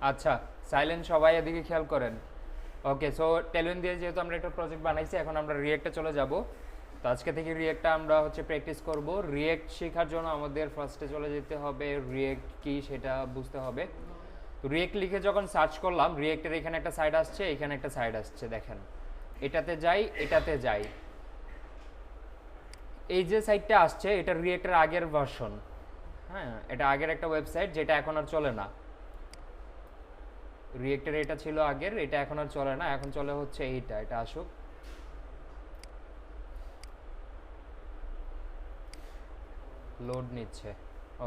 আচ্ছা, সাইলেন্ট সবাই এদিকে খেয়াল করেন। ওকে, সো টেলুইন দিয়ে যেহেতু আমরা একটা প্রজেক্ট বানাইছি, এখন আমরা রিয়েক্টে চলে যাব। তো আজকে থেকে রিয়েক্টটা আমরা হচ্ছে প্র্যাকটিস করব। রিয়েক্ট শেখার জন্য আমাদের ফার্স্টে চলে যেতে হবে, রিয়েক্ট কি সেটা বুঝতে হবে। তো রিয়েক্ট লিখে যখন সার্চ করলাম, রিয়েক্টের এখানে একটা সাইড আসছে, এখানে একটা সাইড আসছে, দেখেন। এটাতে যাই, এটাতে যাই। এই যে সাইটটা আসছে, এটা রিয়েক্টের আগের ভার্সন। হ্যাঁ, এটা আগের একটা ওয়েবসাইট, যেটা এখন আর চলে না। রিয়েক্টের এটা ছিল আগের, এটা এখন আর চলে না, এখন চলে হচ্ছে এইটা। এটা আসুক, লোড নিচ্ছে।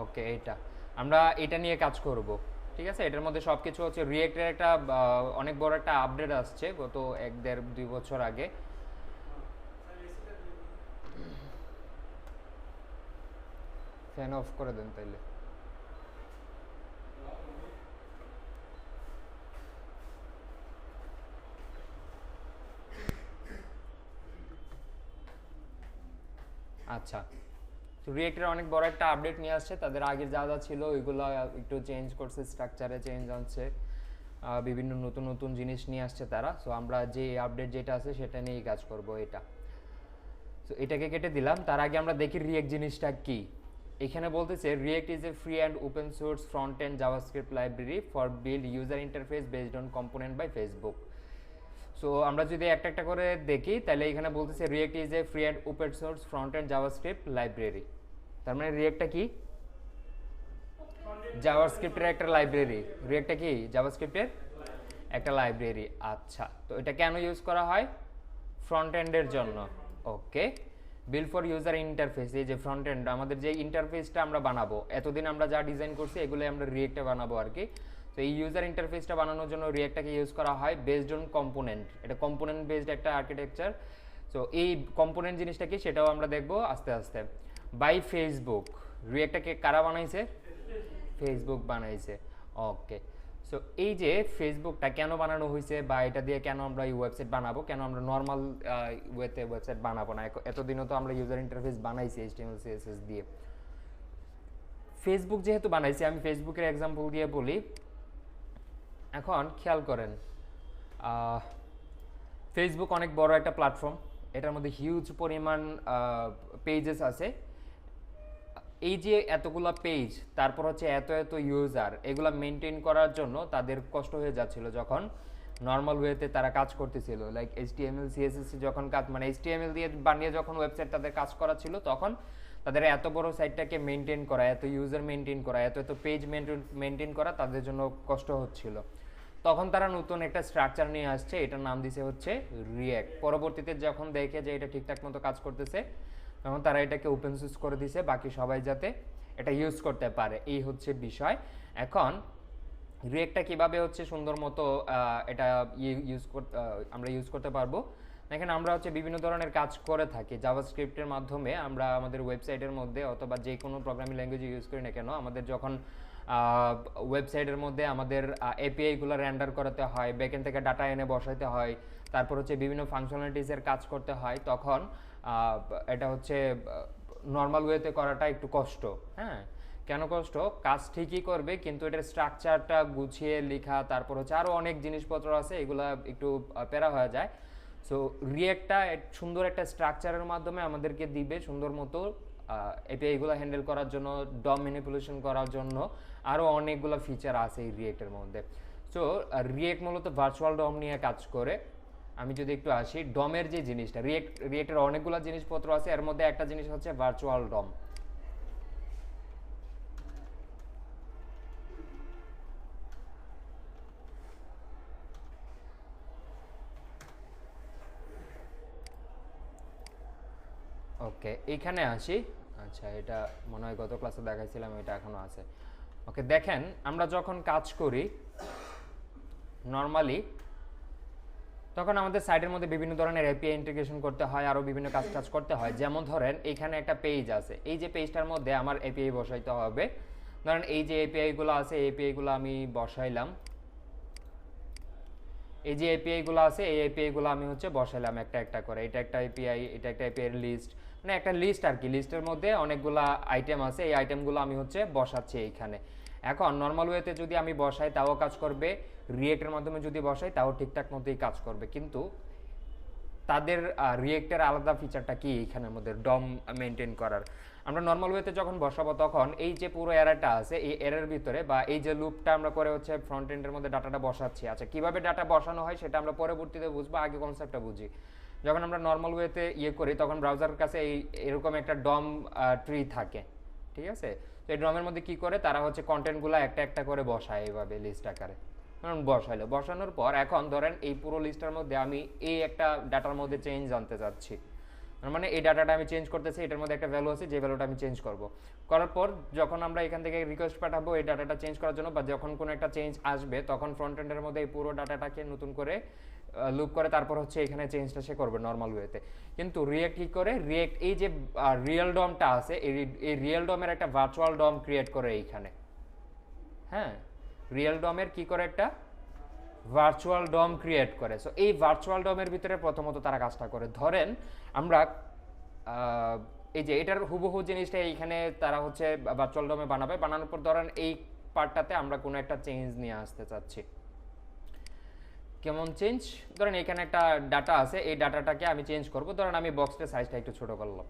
ওকে, এটা আমরা এটা নিয়ে কাজ করব। ঠিক আছে, এটার মধ্যে সব কিছু হচ্ছে রিয়েক্টের একটা অনেক বড় একটা আপডেট আসছে গত 1-1.5-2 বছর আগে। ফ্যান অফ করে দেন তাইলে। আচ্ছা, তো রিয়েক্টের অনেক বড় একটা আপডেট নিয়ে আসছে। তাদের আগের যা যা ছিল ওইগুলো একটু চেঞ্জ করছে, স্ট্রাকচারে চেঞ্জ আনছে, বিভিন্ন নতুন নতুন জিনিস নিয়ে আসছে তারা। সো আমরা যে আপডেট যেটা আছে সেটা নিয়েই কাজ করব। এটা সো এটাকে কেটে দিলাম। তার আগে আমরা দেখি রিয়েক্ট জিনিসটা কি। এখানে বলতেছে React is a free and open source front end JavaScript library for build user interface based on component by Facebook. So আমরা যদি একটা একটা করে দেখি, তাহলে এখানে বলতেছে React is a free and open source front end JavaScript library. তার মানে রিয়েক্টটা কি? জাভাস্ক্রিপ্টের একটা লাইব্রেরি। রিয়েক্টটা কি? জাভাস্ক্রিপ্টের একটা লাইব্রেরি। আচ্ছা, তো এটা কেন ইউজ করা হয়? ফ্রন্ট এন্ডের জন্য। ওকে, বিল্ড ফর ইউজার ইন্টারফেস। এই যে ফ্রন্ট এন্ড, আমাদের যে ইন্টারফেসটা আমরা বানাবো, এতদিন আমরা যা ডিজাইন করছি এগুলো আমরা রিয়েক্টে বানাবো আর কি। তো এই ইউজার ইন্টারফেসটা বানানোর জন্য রিয়েক্টটাকে ইউজ করা হয় বেসড অন কম্পোনেন্ট। এটা কম্পোনেন্ট বেসড একটা আর্কিটেকচার। সো এই কম্পোনেন্ট জিনিসটা কি সেটাও আমরা দেখবো আস্তে আস্তে। By Facebook. রিয়েক্টটাকে কারা বানাইছে? ফেসবুক বানাইছে। ওকে, সো এই যে ফেসবুকটা কেন বানানো হয়েছে, বা এটা দিয়ে কেন আমরা এই ওয়েবসাইট বানাবো, কেন আমরা নর্মাল ওয়েতে ওয়েবসাইট বানাবো না? এতদিনও তো আমরা ইউজার ইন্টারফেস বানাইছি এইচটিএমএল সিএসএস দিয়ে। ফেসবুক যেহেতু বানাইছি, আমি ফেসবুকের এক্সাম্পল দিয়ে বলি। এখন খেয়াল করেন, ফেসবুক অনেক বড় একটা প্ল্যাটফর্ম, এটার মধ্যে হিউজ পরিমাণ পেজেস আছে। এই যে এতগুলা পেজ, তারপর হচ্ছে এত এত ইউজার, এগুলা মেনটেন করার জন্য তাদের কষ্ট হয়ে যাচ্ছিল যখন নর্মাল ওয়েতে তারা কাজ করতেছিল। লাইক এইচটিএমএল সিএসএস যখন কাজ, মানে এইচটিএমএল দিয়ে বানিয়ে যখন ওয়েবসাইট তাদের কাজ করা ছিল, তখন তাদের এত বড় সাইটটাকে মেনটেন করা, এত ইউজার মেনটেন করা, এত এত পেজ মেনটেন করা তাদের জন্য কষ্ট হচ্ছিল। তখন তারা নতুন একটা স্ট্রাকচার নিয়ে আসছে, এটার নাম দিছে হচ্ছে রিয়েক্ট। পরবর্তীতে যখন দেখে যে এটা ঠিকঠাক মতো কাজ করতেছে, তখন তারা এটাকে ওপেন সোর্স করে দিছে, বাকি সবাই যাতে এটা ইউজ করতে পারে। এই হচ্ছে বিষয়। এখন রিয়েক্টটা কিভাবে হচ্ছে সুন্দর মতো এটা আমরা ইউজ করতে পারবো। দেখেন, আমরা হচ্ছে বিভিন্ন ধরনের কাজ করে থাকি জাভাস্ক্রিপ্টের মাধ্যমে। আমরা আমাদের ওয়েবসাইটের মধ্যে অথবা যে কোনো প্রোগ্রামিং ল্যাঙ্গুয়েজ ইউজ করি না কেন, আমাদের যখন ওয়েবসাইটের মধ্যে আমাদের এপিআইগুলো রেন্ডার করাতে হয়, ব্যাকএন্ড থেকে ডাটা এনে বসাইতে হয়, তারপর হচ্ছে বিভিন্ন ফাংশনালিটিসের কাজ করতে হয়, তখন এটা হচ্ছে নর্মাল ওয়েতে করাটা একটু কষ্ট। হ্যাঁ, কেন কষ্ট? কাজ ঠিকই করবে, কিন্তু এটার স্ট্রাকচারটা গুছিয়ে লেখা, তারপর হচ্ছে আরও অনেক জিনিসপত্র আছে, এগুলা একটু প্যারা হয়ে যায়। সো রিয়েক্টটা সুন্দর একটা স্ট্রাকচারের মাধ্যমে আমাদেরকে দিবে সুন্দর মতো এপিআইগুলো হ্যান্ডেল করার জন্য, ডম ম্যানিপুলেশন করার জন্য আরও অনেকগুলো ফিচার আছে এই রিয়েক্টের মধ্যে। সো রিয়েক্ট মূলত ভার্চুয়াল ডম নিয়ে কাজ করে। আমি যদি একটু আসি, ডমের যে জিনিসটা, রিয়েক্টের অনেকগুলো জিনিসপত্র আছে, এর মধ্যে একটা জিনিস হচ্ছে ভার্চুয়াল ডম। ওকে, এইখানে আসি। আচ্ছা, এটা মনে হয় গত ক্লাসে দেখাইছিলাম, এটা এখনো আছে। ওকে, দেখেন, আমরা যখন কাজ করি নর্মালি, তখন আমাদের সাইটের মধ্যে বিভিন্ন ধরনের এপিআই ইন্টিগ্রেশন করতে হয়, আরও বিভিন্ন কাজ টাজ করতে হয়। যেমন ধরেন, এইখানে একটা পেজ আছে, এই যে পেজটার মধ্যে আমার এপিআই বসাইতে হবে। ধরেন এই যে এপিআইগুলো আছে, এই এপিআইগুলো আমি বসাইলাম। এই যে এপিআইগুলো আছে, এই এপিআইগুলো আমি হচ্ছে বসাইলাম একটা একটা করে। এটা একটা এপিআই, এটা একটা এপিআই লিস্ট, মানে একটা লিস্ট আর কি। লিস্টের মধ্যে অনেকগুলা আইটেম আছে, এই আইটেমগুলো আমি হচ্ছে বসাচ্ছি এইখানে। এখন নর্মাল ওয়েতে যদি আমি বসাই তাও কাজ করবে, রিয়েক্টের মাধ্যমে যদি বসাই তাও ঠিকঠাক মতোই কাজ করবে, কিন্তু তাদের রিয়েক্টের আলাদা ফিচারটা কি এখানের মধ্যে ডম মেনটেন করার। আমরা নর্মাল ওয়েতে যখন বসাবো তখন এই যে পুরো এরারটা আছে এই এরার ভিতরে বা এই যে লুপটা আমরা করে হচ্ছে ফ্রন্ট এন্ডের মধ্যে ডাটাটা বসাচ্ছি, আচ্ছা কিভাবে ডাটা বসানো হয় সেটা আমরা পরবর্তীতে বুঝবো, আগে কনসেপ্টটা বুঝি। যখন আমরা নর্মাল ওয়েতে করি তখন ব্রাউজারের কাছে এরকম একটা ডম ট্রি থাকে, ঠিক আছে? তো এই ডমের মধ্যে কি করে তারা হচ্ছে কন্টেন্টগুলো একটা একটা করে বসায় এইভাবে লিস্ট আকারে। বসাইলো, বসানোর পর এখন ধরেন এই পুরো লিস্টের মধ্যে আমি এই একটা ডাটার মধ্যে চেঞ্জ আনতে চাচ্ছি, মানে এই ডাটাটা আমি চেঞ্জ করতেছি, এটার মধ্যে একটা ভ্যালু আছে যে ভ্যালুটা আমি চেঞ্জ করব। করার পর যখন আমরা এখান থেকে রিকোয়েস্ট পাঠাবো এই ডাটাটা চেঞ্জ করার জন্য, বা যখন কোনো একটা চেঞ্জ আসবে তখন ফ্রন্ট এন্ডের মধ্যে এই পুরো ডাটাটাকে নতুন করে লুপ করে তারপর হচ্ছে এখানে চেঞ্জটা সে করবে নর্মাল ওয়েতে। কিন্তু রিয়েক্ট কি করে, রিয়েক্ট এই যে রিয়েল ডমটা আছে এই রিয়েল ডমের একটা ভার্চুয়াল ডম ক্রিয়েট করে এইখানে। হ্যাঁ, রিয়েল ডমের কি করে একটা ভার্চুয়াল ডম ক্রিয়েট করে। সো এই ভার্চুয়াল ডমের ভিতরে প্রথমত তারা কাজটা করে, ধরেন আমরা এই যে এটার হুবহু জিনিসটা এইখানে তারা হচ্ছে ভার্চুয়াল ডমে বানাবে, বানানোর পর ধরেন এই পার্টটাতে আমরা কোনো একটা চেঞ্জ নিয়ে আসতে চাচ্ছি। কেমন চেঞ্জ? ধরেন এখানে একটা ডাটা আছে, এই ডাটাটাকে আমি চেঞ্জ করব, ধরেন আমি বক্সের সাইজটা একটু ছোট করলাম,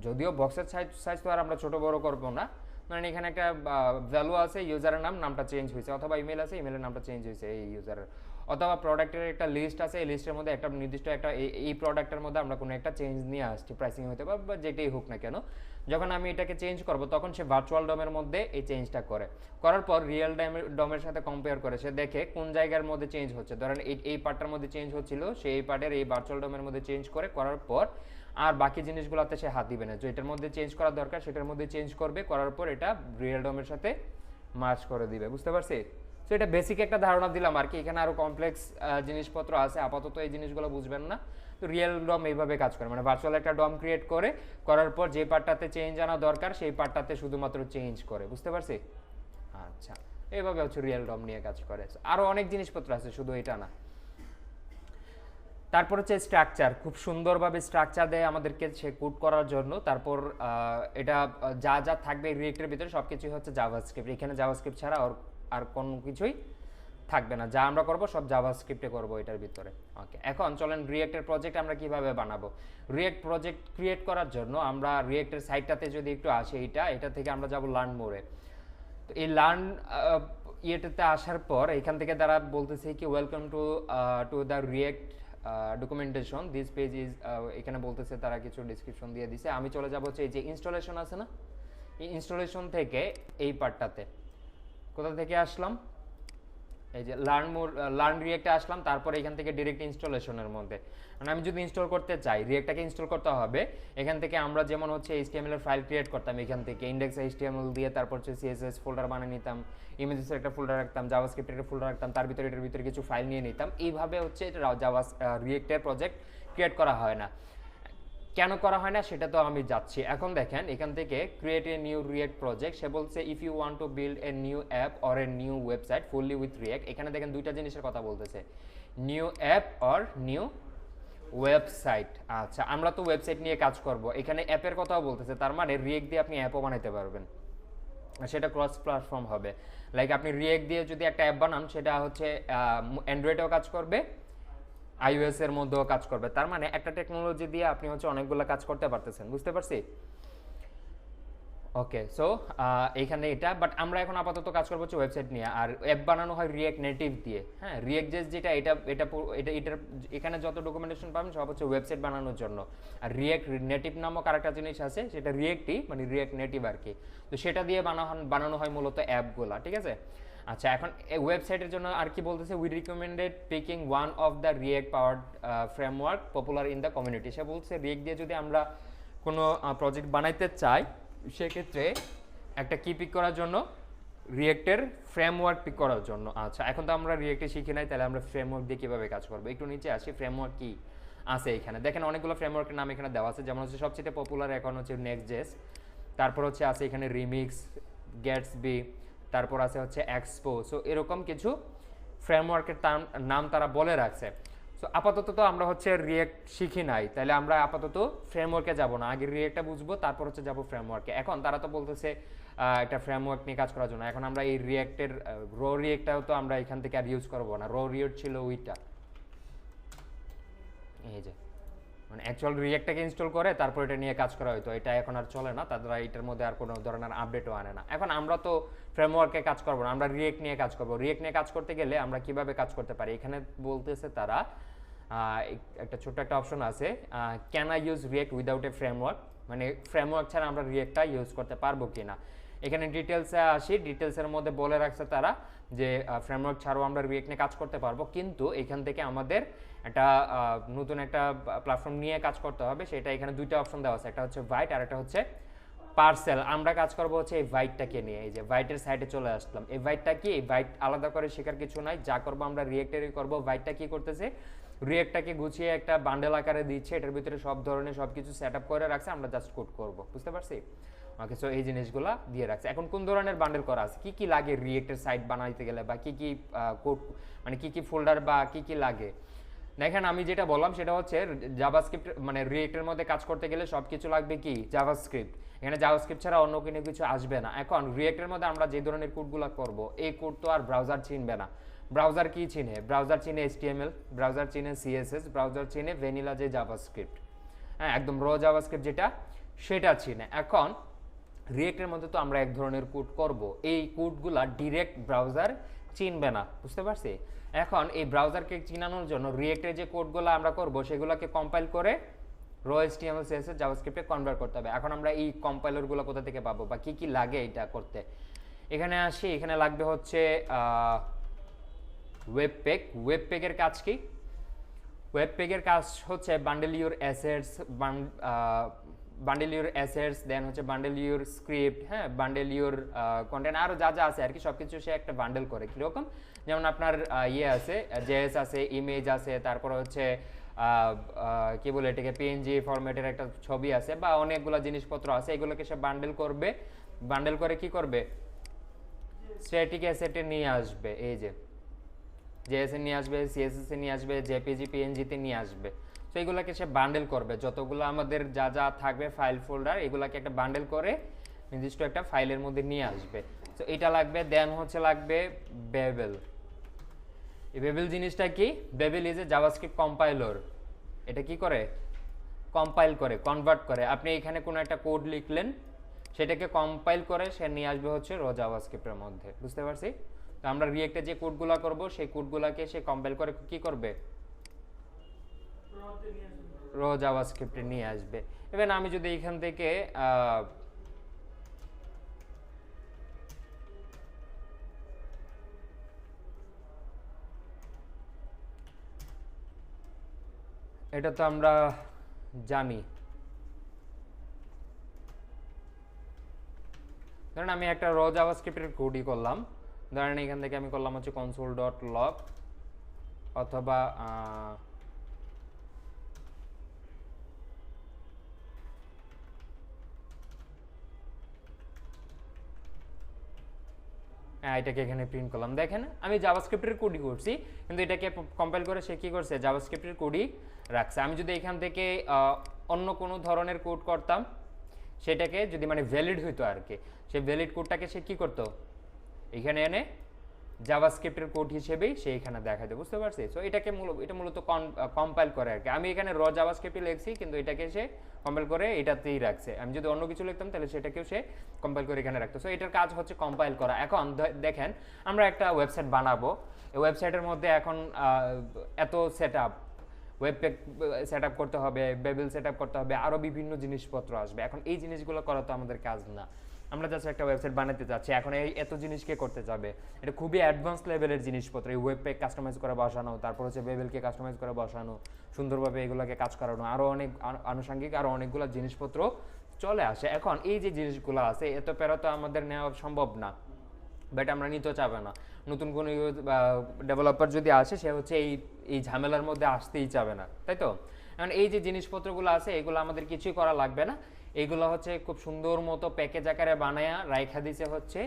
যদিও বক্সের সাইজ তো আর আমরা ছোট বড় করব না, মানে এখানে একটা ভ্যালু আছে, ইউজারের নামটা চেঞ্জ হয়েছে, অথবা ইমেল আছে, ইমেলের নামটা চেঞ্জ হয়েছে এই ইউজারের, অথবা প্রোডাক্টের একটা লিস্ট আছে, এই লিস্টের মধ্যে একটা নির্দিষ্ট একটা এই প্রোডাক্টের মধ্যে আমরা কোনো একটা চেঞ্জ নিয়ে আসছি, প্রাইসিং হতে পারে বা যেটাই হোক না কেন। যখন আমি এটাকে চেঞ্জ করব তখন সে ভার্চুয়াল ডমের মধ্যে এই চেঞ্জটা করে, করার পর রিয়েল ডমের সাথে কম্পেয়ার করে সে দেখে কোন জায়গার মধ্যে চেঞ্জ হচ্ছে, ধরেন এই পার্টটার মধ্যে চেঞ্জ হচ্ছিল, সেই পার্টের এই ভার্চুয়াল ডমের মধ্যে চেঞ্জ করে, করার পর আর বাকি জিনিসগুলোতে সে হাত দিবে না, যেটার মধ্যে চেঞ্জ করা দরকার সেটার মধ্যে চেঞ্জ করবে, করার পর এটা রিয়েল ডমের সাথে মার্জ করে দিবে। বুঝতে পারছি? সো এটা বেসিক একটা ধারণা দিলাম আর কি, এখানে আরো কমপ্লেক্স জিনিসপত্র আছে, আপাতত এই জিনিসগুলো বুঝবেন না। তো রিয়েল ডম এইভাবে কাজ করে, মানে ভার্চুয়াল একটা ডম ক্রিয়েট করে, করার পর যে পার্টটাতে চেঞ্জ আনা দরকার সেই পার্টটাতে শুধুমাত্র চেঞ্জ করে। বুঝতে পারছি? আচ্ছা, এইভাবে হচ্ছে রিয়েল ডম নিয়ে কাজ করে। আরো অনেক জিনিসপত্র আছে, শুধু এটা না। তারপর হচ্ছে স্ট্রাকচার, খুব সুন্দরভাবে স্ট্রাকচার দেয় আমাদেরকে সে কোড করার জন্য। তারপর এটা যা যা থাকবে রিয়েক্টের ভিতরে সব কিছুই হচ্ছে জাভাস্ক্রিপ্ট, এখানে জাভাস্ক্রিপ্ট ছাড়া আর কোনো কিছুই থাকবে না, যা আমরা করব সব জাভাস্ক্রিপ্টে করব এটার ভিতরে। ওকে, এখন চলেন রিয়েক্টের প্রজেক্ট আমরা কিভাবে বানাবো। রিয়েক্ট প্রজেক্ট ক্রিয়েট করার জন্য আমরা রিয়েক্টের সাইটটাতে যদি একটু আসি, এটা থেকে আমরা যাব লার্ন মোরে। তো এই লার্ন ইয়েটাতে আসার পর এখান থেকে তারা বলতেছে কি welcome to the react documentation, this page is, এখানে বলতেছে তারা কিছু ডিসক্রিপশন দিয়ে দিছে। আমি চলে যাব হচ্ছে এই যে ইনস্টলেশন আছে না, এই ইনস্টলেশন থেকে এই পার্টটাতে কোথা থেকে আসলাম, এই যে লার্ন রিয়েক্টে আসলাম, তারপরে এখান থেকে ডিরেক্ট ইনস্টলেশনের মধ্যে, মানে আমি যদি ইনস্টল করতে চাই রিয়েক্টটাকে ইনস্টল করতে হবে এখান থেকে। আমরা যেমন হচ্ছে HTML এর ফাইল ক্রিয়েট করতাম এখান থেকে, ইন্ডেক্স HTML দিয়ে, তারপর হচ্ছে CSS ফোল্ডার বানিয়ে নিতাম, ইমেজেসের একটা ফোল্ডার রাখতাম, জাভাস্ক্রিপ্টের একটা ফোল্ডার রাখতাম, তার ভিতরে এটার ভিতরে কিছু ফাইল নিয়ে নিতাম। এইভাবে হচ্ছে রিয়েক্টের প্রজেক্ট ক্রিয়েট করা হয় না। কেন করা হয় না সেটা তো আমি যাচ্ছি। এখন দেখেন এখান থেকে create a new React project, সে বলছে if you want to build a new app or a new website fully with React. এখানে দেখেন দুইটা জিনিসের কথা বলতেছে, new app or new website. আচ্ছা, আমরা তো ওয়েবসাইট নিয়ে কাজ করব, এখানে অ্যাপের কথাও বলতেছে, তার মানে রিয়েক্ট দিয়ে আপনি অ্যাপও বানাতে পারবেন, সেটা ক্রস প্ল্যাটফর্ম হবে। লাইক আপনি রিয়েক্ট দিয়ে যদি একটা অ্যাপ বানান সেটা হচ্ছে অ্যান্ড্রয়েডেও কাজ করবে, iOS এর মধ্যেও কাজ করবে, তার মানে একটা টেকনোলজি দিয়ে আপনি হচ্ছে অনেকগুলো কাজ করতে পারতেছেন। বুঝতে পারছি? ওকে, সো এইখানে এটা, বাট আমরা এখন আপাতত কাজ করবো হচ্ছে ওয়েবসাইট নিয়ে, আর অ্যাপ বানানো হয় রিয়েক্ট নেটিভ দিয়ে। হ্যাঁ, রিয়েক্ট যেটা এটার এখানে যত ডকুমেন্টেশন পাবেন সব হচ্ছে ওয়েবসাইট বানানোর জন্য। আর রিয়েক্ট নেটিভ নামক আরেকটা জিনিস আছে, সেটা রিয়েক্টই, মানে রিয়েক্ট নেটিভ আর কি। তো সেটা দিয়ে বানানো হয় মূলত অ্যাপগুলা, ঠিক আছে? আচ্ছা, এখন ওয়েবসাইটের জন্য আর কি বলতেছে, we recommended picking one of the React powered framework popular in the community. সে বলছে রিয়েক্ট দিয়ে যদি আমরা কোনো প্রজেক্ট বানাইতে চাই সেক্ষেত্রে একটা কি পিক করার জন্য, রিয়েক্টের ফ্রেমওয়ার্ক পিক করার জন্য। আচ্ছা, এখন তো আমরা রিয়েক্টে শিখি নাই, তাহলে আমরা ফ্রেমওয়ার্ক দিয়ে কীভাবে কাজ করবো। একটু নিচে আসি, ফ্রেমওয়ার্ক কি আছে এখানে দেখেন, অনেকগুলো ফ্রেমওয়ার্কের নাম এখানে দেওয়া আছে, যেমন হচ্ছে সবচেয়ে পপুলার এখন হচ্ছে নেক্সট.js, তারপর হচ্ছে আছে এখানে রিমিক্স, গ্যাটসবি, তারপর আছে হচ্ছে এক্সপো। সো এরকম কিছু ফ্রেমওয়ার্কের নাম তারা বলে রাখছে। সো আপাতত তো আমরা হচ্ছে রিয়েক্ট শিখি নাই, তাহলে আমরা আপাতত ফ্রেমওয়ার্কে যাব না, আগে রিয়েক্টটা বুঝবো তারপর হচ্ছে যাব ফ্রেমওয়ার্কে। এখন তারা তো বলতেছে একটা ফ্রেমওয়ার্ক নিয়ে কাজ করার জন্য, এখন আমরা এই রিয়েক্টের রিয়েক্টটাও তো আমরা এখান থেকে আর ইউজ করবো না, রিয়েক্ট ছিল ওইটা, এই যে মানে অ্যাকচুয়াল রিয়েক্টটাকে ইনস্টল করে তারপর এটা নিয়ে কাজ করা হতো, এটা এখন আর চলে না, তারা এটার মধ্যে আর কোনো ধরনের আপডেটও আনে না। এখন আমরা তো ফ্রেমওয়ার্কে কাজ করবো না, আমরা রিয়েক্ট নিয়ে কাজ করবো। রিয়েক্ট নিয়ে কাজ করতে গেলে আমরা কিভাবে কাজ করতে পারি, এখানে বলতেছে তারা একটা ছোট্ট একটা অপশন আছে, can I use react without a framework, মানে ফ্রেমওয়ার্ক ছাড়া আমরা রিয়েক্টটা ইউজ করতে পারবো কিনা। এখানে ডিটেলসে আসি, ডিটেলসের মধ্যে বলে রাখছে তারা যে ফ্রেমওয়ার্ক ছাড়াও আমরা রিয়েক্ট নিয়ে কাজ করতে পারবো, কিন্তু এখান থেকে আমাদের একটা নতুন একটা প্ল্যাটফর্ম নিয়ে কাজ করতে হবে। সেটা এখানে দুইটা অপশন দেওয়া আছে, একটা হচ্ছে ভাইট আর একটা হচ্ছে পার্সেল। আমরা কাজ করবো হচ্ছে এই ভাইটটাকে নিয়ে, এই যে ভাইটের সাইডে চলে আসলাম। এই ভাইটটা কি, এই ভাইট আলাদা করে শেখার কিছু নাই, যা করবো আমরা রিয়েক্টেরই করবো। ভাইটটা কি করতেছে, রিয়েক্টটাকে গুছিয়ে একটা বান্ডেল আকারে দিচ্ছে, এটার ভিতরে সব ধরনের সব কিছু সেট আপ করে রাখছে, আমরা জাস্ট কোড করবো, বুঝতে পারছি? ওকে, সো এই জিনিসগুলো দিয়ে রাখছে। এখন কোন ধরনের বান্ডেল করা আছে, কি কি লাগে রিয়েক্টের সাইট বানাইতে গেলে, বা কি কি কোড মানে কি কি ফোল্ডার বা কি কি লাগে। দেখেন আমি যেটা বললাম সেটা হচ্ছে জাভাস্ক্রিপ্ট, মানে রিয়েক্টের মধ্যে কাজ করতে গেলে সব কিছু লাগবে কি, জাভাস্ক্রিপ্ট। এখানে জাভাস্ক্রিপ্ট ছাড়া অন্য কোনো কিছু আসবে না। এখন রিয়েক্টের মধ্যে আমরা যে ধরনের কোডগুলো করব, এই কোড তো আর ব্রাউজার চিনবে না। ব্রাউজার কি চিনে, ব্রাউজার চিনে HTML, ব্রাউজার চিনে CSS, ব্রাউজার চিনে ভ্যানিলা যে জাভাস্ক্রিপ্ট, হ্যাঁ একদম জাভাস্ক্রিপ্ট যেটা, সেটা চিনে। এখন রিয়েক্টের মধ্যে তো আমরা এক ধরনের কোড করব, এই কোডগুলা ডিরেক্ট ব্রাউজার চিনবে না, বুঝতে পারছি? এখন এই ব্রাউজারকে চিনানোর জন্য রিয়েক্টের যে কোডগুলো আমরা করব সেগুলোকে কম্পাইল করে HTML CSS জাভাস্ক্রিপ্টে কনভার্ট করতে হবে। এখন আমরা এই কম্পাইলারগুলো কোথা থেকে পাবো বা কি কি লাগে এটা করতে, এখানে আসি। এখানে লাগবে হচ্ছে ওয়েব পেগ। ওয়েব পেগের কাজ কি, ওয়েব পেগের কাজ হচ্ছে bundle your assets, bundle your assets, then হচ্ছে বান্ডেল ইউর স্ক্রিপ্ট, হ্যাঁ বান্ডেল ইউর কন্টেন্ট, আরও যা যা আছে আর কি, সব কিছু সে একটা বান্ডেল করে। কীরকম, যেমন আপনার ইয়ে আছে, জেএস আছে, ইমেজ আছে, তারপর হচ্ছে কি বলে এটাকে, PNG ফরম্যাটের একটা ছবি আছে, বা অনেকগুলো জিনিসপত্র আছে, এগুলোকে সে বান্ডেল করবে। বান্ডেল করে কি করবে, স্ট্যাটিক অ্যাসেটে নিয়ে আসবে, এই যে জেএস এ নিয়ে আসবে, CSS এ নিয়ে আসবে, JPG PNG তে নিয়ে আসবে। তো এগুলোকে সে বান্ডেল করবে, যতগুলো আমাদের যা যা থাকবে ফাইল ফোল্ডার, এগুলোকে একটা বান্ডেল করে নির্দিষ্ট একটা ফাইলের মধ্যে নিয়ে আসবে। তো এটা লাগবে। দেন হচ্ছে লাগবে বেবেল। এই বেবেল জিনিসটা কি, bevel is a JavaScript compiler. এটা কি করে, কম্পাইল করে, কনভার্ট করে। আপনি এখানে কোনো একটা কোড লিখলেন, সেটাকে কম্পাইল করে সে নিয়ে আসবে হচ্ছে জাভাস্ক্রিপ্টের মধ্যে, বুঝতে পারছি? তো আমরা রিয়েক্টে যে কোডগুলো করব সেই কোডগুলোকে সে কম্পাইল করে কি করবে, জাভাস্ক্রিপ্টে নিয়ে আসবে। এবার আমি যদি এখান থেকে এটা তো আমরা জানি, ধরেন আমি একটা জাভাস্ক্রিপ্টের কোডই করলাম, ধরেন এখান থেকে আমি করলাম হচ্ছে console.log, অথবা এটাকে এখানে প্রিন্ট করলাম। দেখেন আমি জাভাস্ক্রিপ্টের কোডই করছি, কিন্তু এটাকে কম্পাইল করে সে কি করছে, জাভাস্ক্রিপ্টের কোডই রাখছে। আমি যদি এখান থেকে অন্য কোনো ধরনের কোড করতাম, সেটাকে যদি মানে ভ্যালিড হইতো আর কি, সেই ভ্যালিড কোডটাকে সে কি করতো, এখানে এনে জাভাস্ক্রিপ্টের কোড হিসেবেই সে এখানে দেখাতে, বুঝতে পারছি? সো এটাকে এটা মূলত কম্পাইল করে আর কি। আমি এখানে জাভাস্ক্রিপ্টে লিখছি, কিন্তু এটাকে সে কম্পাইল করে এটাতেই রাখছে। আমি যদি অন্য কিছু লিখতাম তাহলে সেটাকেও সে কম্পাইল করে এখানে রাখতো। সো এটার কাজ হচ্ছে কম্পাইল করা। এখন দেখেন আমরা একটা ওয়েবসাইট বানাবো, এই ওয়েবসাইটের মধ্যে এখন এত set up, web page set up করতে হবে, বেবেল সেট আপ করতে হবে, আরও বিভিন্ন জিনিসপত্র আসবে। এখন এই জিনিসগুলো করা তো আমাদের কাজ না, আমরা জাস্ট একটা ওয়েবসাইট বানাতে চাচ্ছি। এখন এই এত জিনিস কে করতে যাবে, এটা খুবই অ্যাডভান্স লেভেলের জিনিসপত্র। এই ওয়েব পেজ কাস্টমাইজ করে বসানো, তারপর হচ্ছে বেবেলকে কাস্টমাইজ করে বসানো, সুন্দরভাবে এগুলোকে কাজ করানো, আরও অনেক আনুষঙ্গিক আরও অনেকগুলো জিনিসপত্র চলে আসে। এখন এই যে জিনিসগুলো আছে, এত প্যারা তো আমাদের নেওয়া সম্ভব না, বাট আমরা নিতে চাবে না। নতুন কোনো ডেভেলপার যদি আসে, সে হচ্ছে এই ঝামেলার মধ্যে আসতেই চাবে না, তাই তো? কারণ এই যে জিনিসপত্রগুলো আছে, এগুলো আমাদের কিছুই করা লাগবে না। এইগুলো হচ্ছে খুব সুন্দর মতো প্যাকেজ আকারে বানায়া রাইখা দিছে হচ্ছে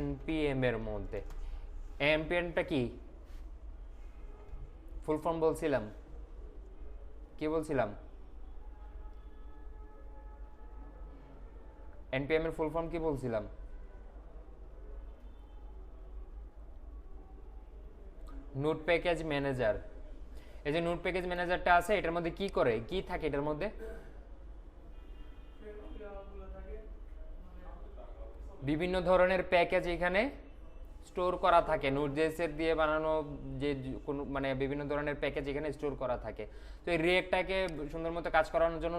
npm এর মধ্যে। npmটা কি, ফুল ফর্ম বলছিলাম, কি বলছিলাম? এনপিএম এর ফুল ফর্ম কি বলছিলাম? Note package manager. এই যে নোট প্যাকেজ ম্যানেজারটা আছে, এটার মধ্যে কি করে, কি থাকে এটার মধ্যে? বিভিন্ন ধরনের প্যাকেজ এখানে স্টোর করা থাকে। নোটজেস এর দিয়ে বানানো যে কোনো মানে বিভিন্ন ধরনের প্যাকেজ এখানে স্টোর করা থাকে। তো এই রিয়েক্টটাকে সুন্দর মতো কাজ করানোর জন্য